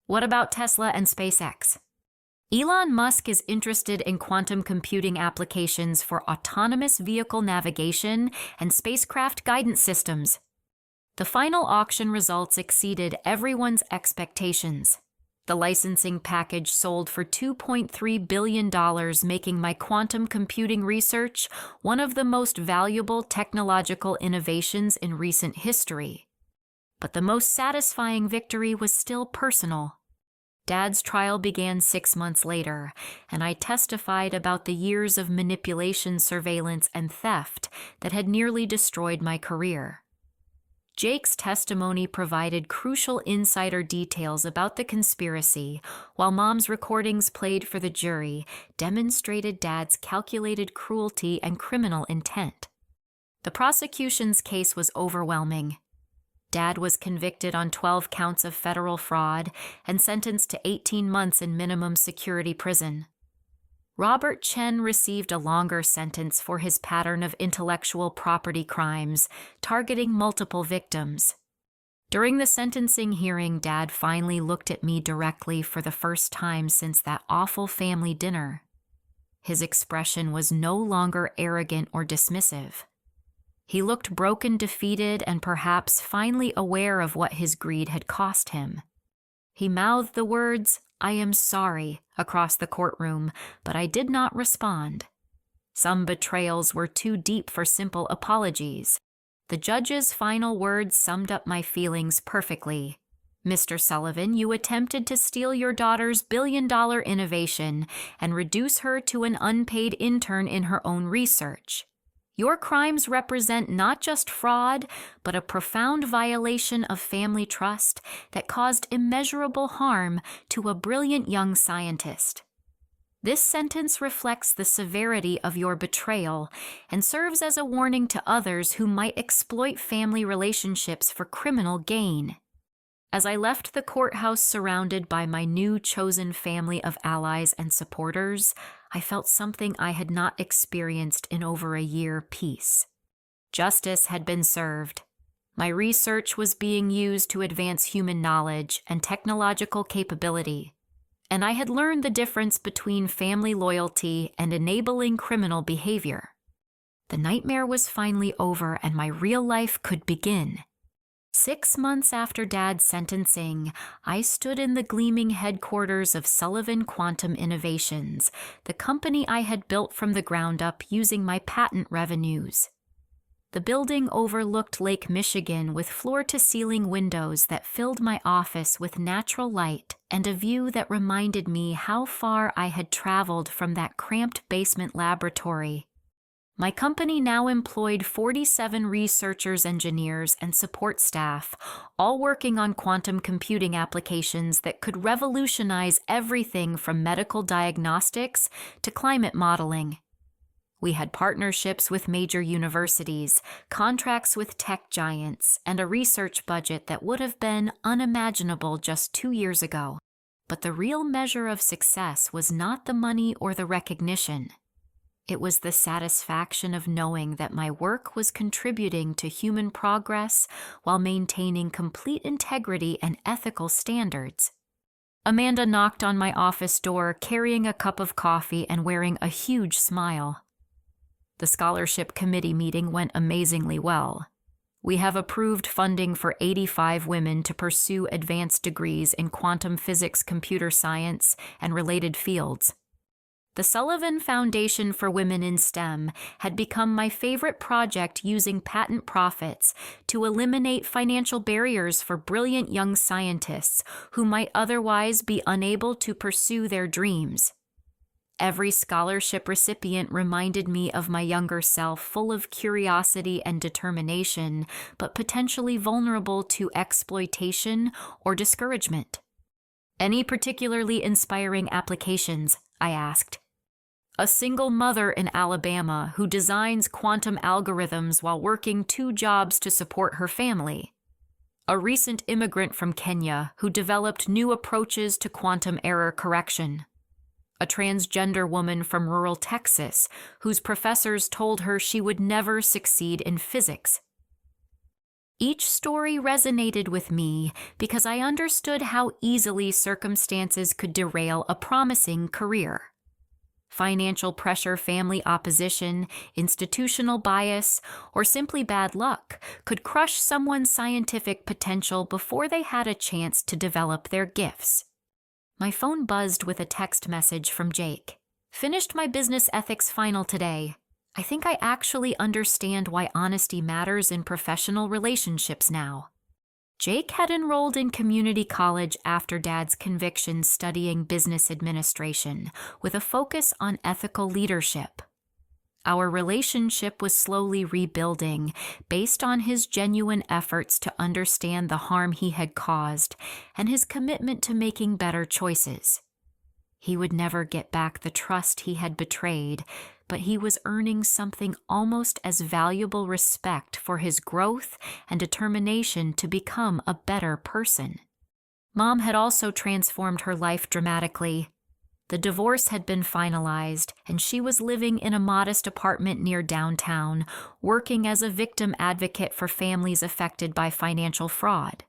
What about Tesla and SpaceX? Elon Musk is interested in quantum computing applications for autonomous vehicle navigation and spacecraft guidance systems. The final auction results exceeded everyone's expectations. The licensing package sold for $2.3 billion, making my quantum computing research one of the most valuable technological innovations in recent history. But the most satisfying victory was still personal. Dad's trial began 6 months later, and I testified about the years of manipulation, surveillance, and theft that had nearly destroyed my career. Jake's testimony provided crucial insider details about the conspiracy, while Mom's recordings played for the jury demonstrated Dad's calculated cruelty and criminal intent. The prosecution's case was overwhelming. Dad was convicted on 12 counts of federal fraud and sentenced to 18 months in minimum security prison. Robert Chen received a longer sentence for his pattern of intellectual property crimes, targeting multiple victims. During the sentencing hearing, Dad finally looked at me directly for the first time since that awful family dinner. His expression was no longer arrogant or dismissive. He looked broken, defeated, and perhaps finally aware of what his greed had cost him. He mouthed the words, "I am sorry," across the courtroom, but I did not respond. Some betrayals were too deep for simple apologies. The judge's final words summed up my feelings perfectly. "Mr. Sullivan, you attempted to steal your daughter's billion-dollar innovation and reduce her to an unpaid intern in her own research. Your crimes represent not just fraud, but a profound violation of family trust that caused immeasurable harm to a brilliant young scientist. This sentence reflects the severity of your betrayal and serves as a warning to others who might exploit family relationships for criminal gain." As I left the courthouse surrounded by my new chosen family of allies and supporters, I felt something I had not experienced in over a year: peace. Justice had been served. My research was being used to advance human knowledge and technological capability, and I had learned the difference between family loyalty and enabling criminal behavior. The nightmare was finally over and my real life could begin. 6 months after Dad's sentencing, I stood in the gleaming headquarters of Sullivan Quantum Innovations, the company I had built from the ground up using my patent revenues. The building overlooked Lake Michigan with floor-to-ceiling windows that filled my office with natural light and a view that reminded me how far I had traveled from that cramped basement laboratory. My company now employed 47 researchers, engineers, and support staff, all working on quantum computing applications that could revolutionize everything from medical diagnostics to climate modeling. We had partnerships with major universities, contracts with tech giants, and a research budget that would have been unimaginable just 2 years ago. But the real measure of success was not the money or the recognition. It was the satisfaction of knowing that my work was contributing to human progress while maintaining complete integrity and ethical standards. Amanda knocked on my office door, carrying a cup of coffee and wearing a huge smile. The scholarship committee meeting went amazingly well. We have approved funding for 85 women to pursue advanced degrees in quantum physics, computer science, and related fields. The Sullivan Foundation for Women in STEM had become my favorite project, using patent profits to eliminate financial barriers for brilliant young scientists who might otherwise be unable to pursue their dreams. Every scholarship recipient reminded me of my younger self, full of curiosity and determination, but potentially vulnerable to exploitation or discouragement. Any particularly inspiring applications? I asked. A single mother in Alabama who designs quantum algorithms while working 2 jobs to support her family. A recent immigrant from Kenya who developed new approaches to quantum error correction. A transgender woman from rural Texas whose professors told her she would never succeed in physics. Each story resonated with me because I understood how easily circumstances could derail a promising career. Financial pressure, family opposition, institutional bias, or simply bad luck could crush someone's scientific potential before they had a chance to develop their gifts. My phone buzzed with a text message from Jake. Finished my business ethics final today. I think I actually understand why honesty matters in professional relationships now. Jake had enrolled in community college after Dad's conviction, studying business administration with a focus on ethical leadership. Our relationship was slowly rebuilding based on his genuine efforts to understand the harm he had caused and his commitment to making better choices. He would never get back the trust he had betrayed, but he was earning something almost as valuable: respect for his growth and determination to become a better person. Mom had also transformed her life dramatically. The divorce had been finalized, and she was living in a modest apartment near downtown, working as a victim advocate for families affected by financial fraud.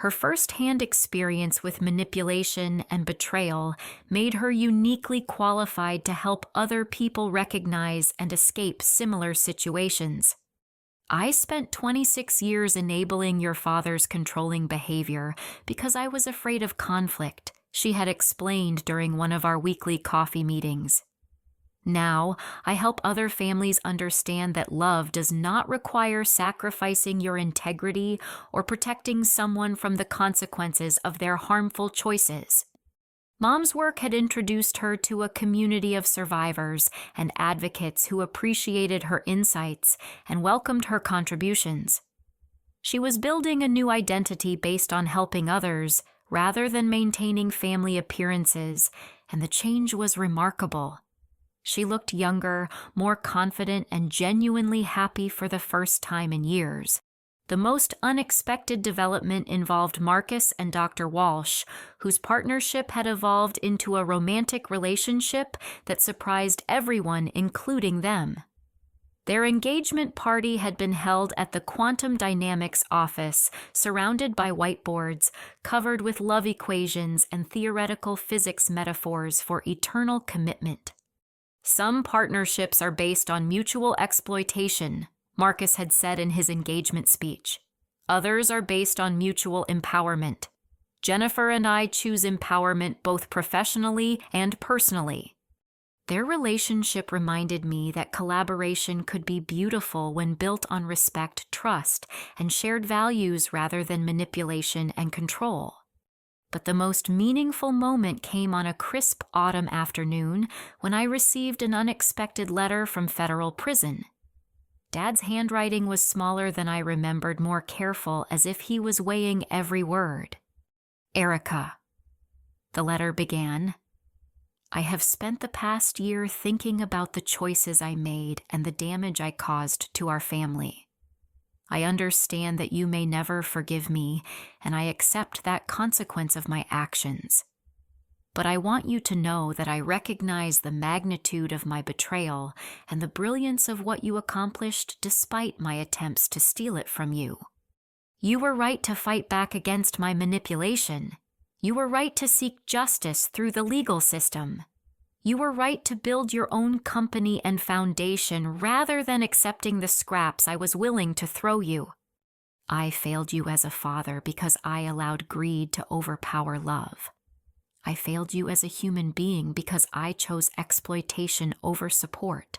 Her first-hand experience with manipulation and betrayal made her uniquely qualified to help other people recognize and escape similar situations. I spent 26 years enabling your father's controlling behavior because I was afraid of conflict, she had explained during one of our weekly coffee meetings. Now, I help other families understand that love does not require sacrificing your integrity or protecting someone from the consequences of their harmful choices. Mom's work had introduced her to a community of survivors and advocates who appreciated her insights and welcomed her contributions. She was building a new identity based on helping others rather than maintaining family appearances, and the change was remarkable. She looked younger, more confident, and genuinely happy for the first time in years. The most unexpected development involved Marcus and Dr. Walsh, whose partnership had evolved into a romantic relationship that surprised everyone, including them. Their engagement party had been held at the Quantum Dynamics office, surrounded by whiteboards, covered with love equations and theoretical physics metaphors for eternal commitment. Some partnerships are based on mutual exploitation, Marcus had said in his engagement speech. Others are based on mutual empowerment. Jennifer and I choose empowerment both professionally and personally. Their relationship reminded me that collaboration could be beautiful when built on respect, trust, and shared values rather than manipulation and control. But the most meaningful moment came on a crisp autumn afternoon when I received an unexpected letter from federal prison. Dad's handwriting was smaller than I remembered, more careful, as if he was weighing every word. Erika. The letter began, I have spent the past year thinking about the choices I made and the damage I caused to our family. I understand that you may never forgive me, and I accept that consequence of my actions. But I want you to know that I recognize the magnitude of my betrayal and the brilliance of what you accomplished despite my attempts to steal it from you. You were right to fight back against my manipulation. You were right to seek justice through the legal system. You were right to build your own company and foundation rather than accepting the scraps I was willing to throw you. I failed you as a father because I allowed greed to overpower love. I failed you as a human being because I chose exploitation over support.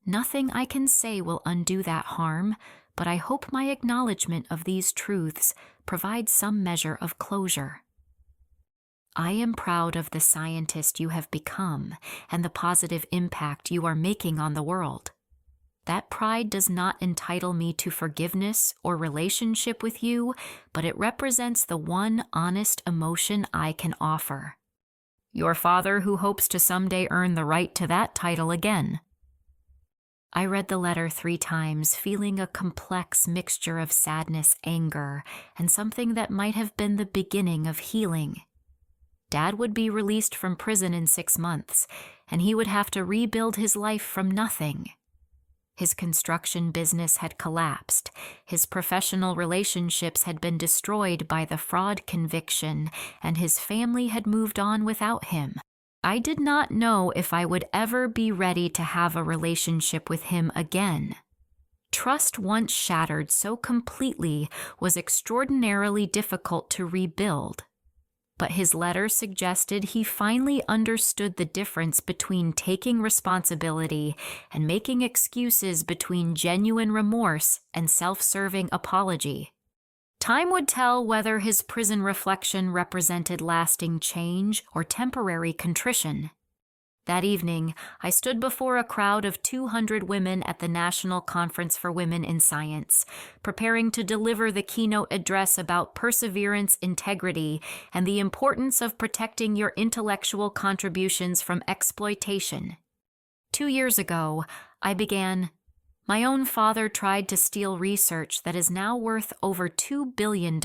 Nothing I can say will undo that harm, but I hope my acknowledgement of these truths provides some measure of closure. I am proud of the scientist you have become and the positive impact you are making on the world. That pride does not entitle me to forgiveness or relationship with you, but it represents the one honest emotion I can offer. Your father who hopes to someday earn the right to that title again. I read the letter 3 times, feeling a complex mixture of sadness, anger, and something that might have been the beginning of healing. Dad would be released from prison in 6 months, and he would have to rebuild his life from nothing. His construction business had collapsed. His professional relationships had been destroyed by the fraud conviction, and his family had moved on without him. I did not know if I would ever be ready to have a relationship with him again. Trust once shattered so completely was extraordinarily difficult to rebuild. But his letter suggested he finally understood the difference between taking responsibility and making excuses, between genuine remorse and self-serving apology. Time would tell whether his prison reflection represented lasting change or temporary contrition. That evening, I stood before a crowd of 200 women at the National Conference for Women in Science, preparing to deliver the keynote address about perseverance, integrity, and the importance of protecting your intellectual contributions from exploitation. 2 years ago, I began, "My own father tried to steal research that is now worth over $2 billion.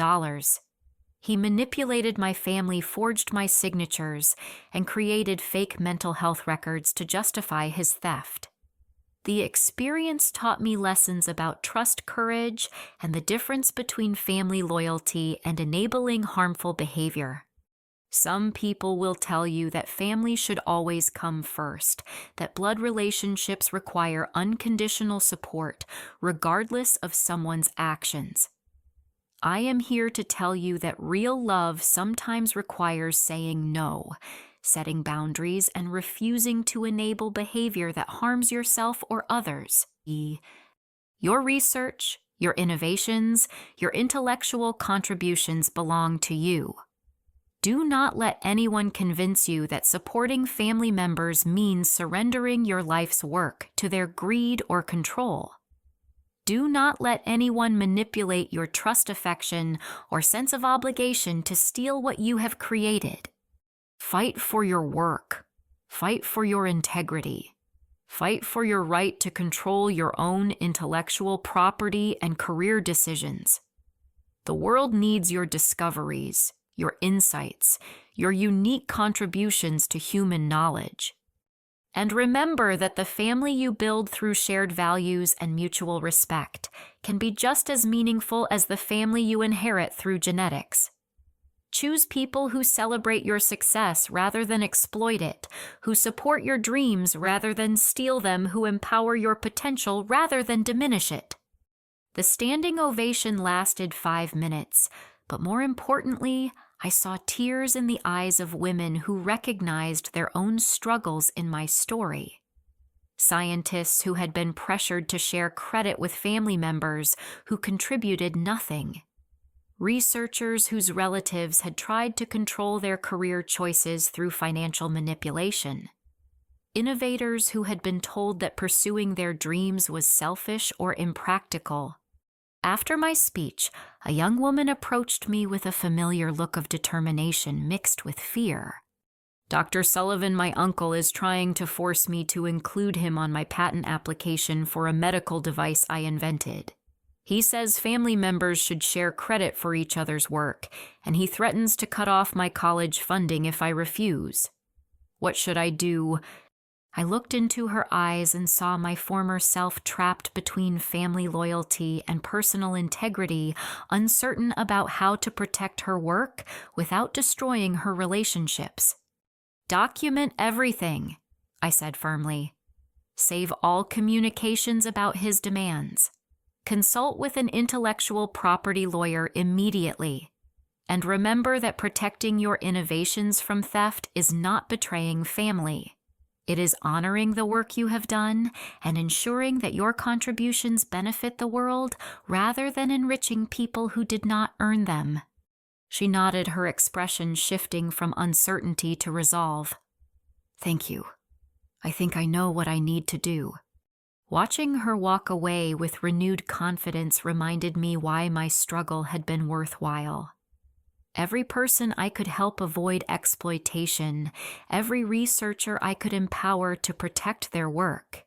He manipulated my family, forged my signatures, and created fake mental health records to justify his theft. The experience taught me lessons about trust, courage, and the difference between family loyalty and enabling harmful behavior. Some people will tell you that family should always come first, that blood relationships require unconditional support, regardless of someone's actions. I am here to tell you that real love sometimes requires saying no, setting boundaries, and refusing to enable behavior that harms yourself or others. Your research, your innovations, your intellectual contributions belong to you. Do not let anyone convince you that supporting family members means surrendering your life's work to their greed or control. Do not let anyone manipulate your trust, affection, or sense of obligation to steal what you have created. Fight for your work. Fight for your integrity. Fight for your right to control your own intellectual property and career decisions. The world needs your discoveries, your insights, your unique contributions to human knowledge. And remember that the family you build through shared values and mutual respect can be just as meaningful as the family you inherit through genetics. Choose people who celebrate your success rather than exploit it, who support your dreams rather than steal them, who empower your potential rather than diminish it. The standing ovation lasted 5 minutes, but more importantly, I saw tears in the eyes of women who recognized their own struggles in my story. Scientists who had been pressured to share credit with family members who contributed nothing. Researchers whose relatives had tried to control their career choices through financial manipulation. Innovators who had been told that pursuing their dreams was selfish or impractical. After my speech, a young woman approached me with a familiar look of determination mixed with fear. "Dr. Sullivan, my uncle, is trying to force me to include him on my patent application for a medical device I invented. He says family members should share credit for each other's work, and he threatens to cut off my college funding if I refuse. What should I do?" I looked into her eyes and saw my former self trapped between family loyalty and personal integrity, uncertain about how to protect her work without destroying her relationships. "Document everything," I said firmly. "Save all communications about his demands. Consult with an intellectual property lawyer immediately. And remember that protecting your innovations from theft is not betraying family. It is honoring the work you have done and ensuring that your contributions benefit the world rather than enriching people who did not earn them." She nodded, her expression shifting from uncertainty to resolve. "Thank you. I think I know what I need to do." Watching her walk away with renewed confidence reminded me why my struggle had been worthwhile. Every person I could help avoid exploitation, every researcher I could empower to protect their work,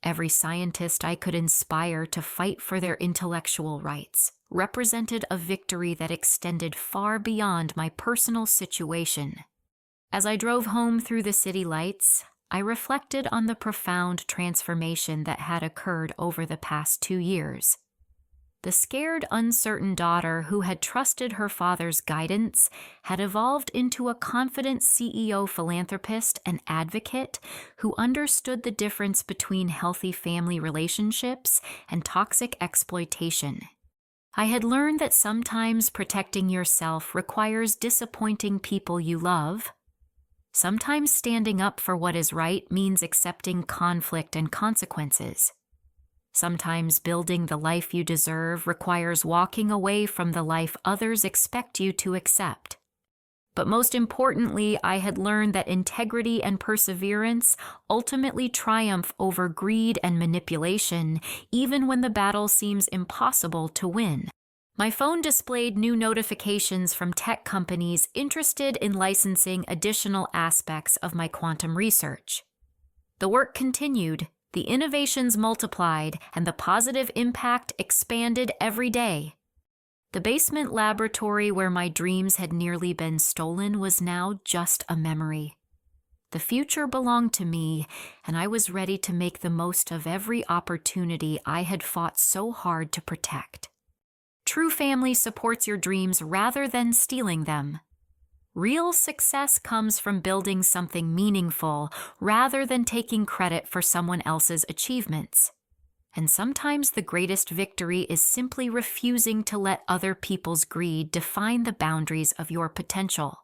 every scientist I could inspire to fight for their intellectual rights, represented a victory that extended far beyond my personal situation. As I drove home through the city lights, I reflected on the profound transformation that had occurred over the past 2 years. The scared, uncertain daughter who had trusted her father's guidance had evolved into a confident CEO philanthropist and advocate who understood the difference between healthy family relationships and toxic exploitation. I had learned that sometimes protecting yourself requires disappointing people you love. Sometimes standing up for what is right means accepting conflict and consequences. Sometimes building the life you deserve requires walking away from the life others expect you to accept. But most importantly, I had learned that integrity and perseverance ultimately triumph over greed and manipulation, even when the battle seems impossible to win. My phone displayed new notifications from tech companies interested in licensing additional aspects of my quantum research. The work continued. The innovations multiplied, and the positive impact expanded every day. The basement laboratory where my dreams had nearly been stolen was now just a memory. The future belonged to me, and I was ready to make the most of every opportunity I had fought so hard to protect. True family supports your dreams rather than stealing them. Real success comes from building something meaningful rather than taking credit for someone else's achievements. And sometimes the greatest victory is simply refusing to let other people's greed define the boundaries of your potential.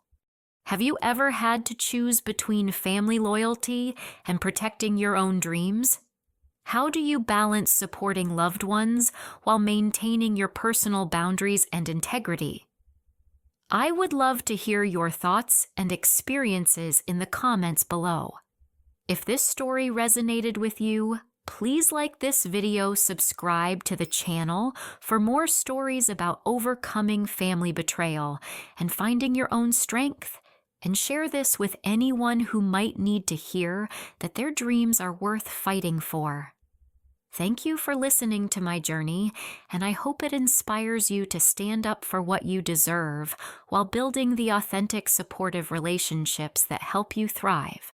Have you ever had to choose between family loyalty and protecting your own dreams? How do you balance supporting loved ones while maintaining your personal boundaries and integrity? I would love to hear your thoughts and experiences in the comments below. If this story resonated with you, please like this video, subscribe to the channel for more stories about overcoming family betrayal and finding your own strength, and share this with anyone who might need to hear that their dreams are worth fighting for. Thank you for listening to my journey, and I hope it inspires you to stand up for what you deserve while building the authentic, supportive relationships that help you thrive.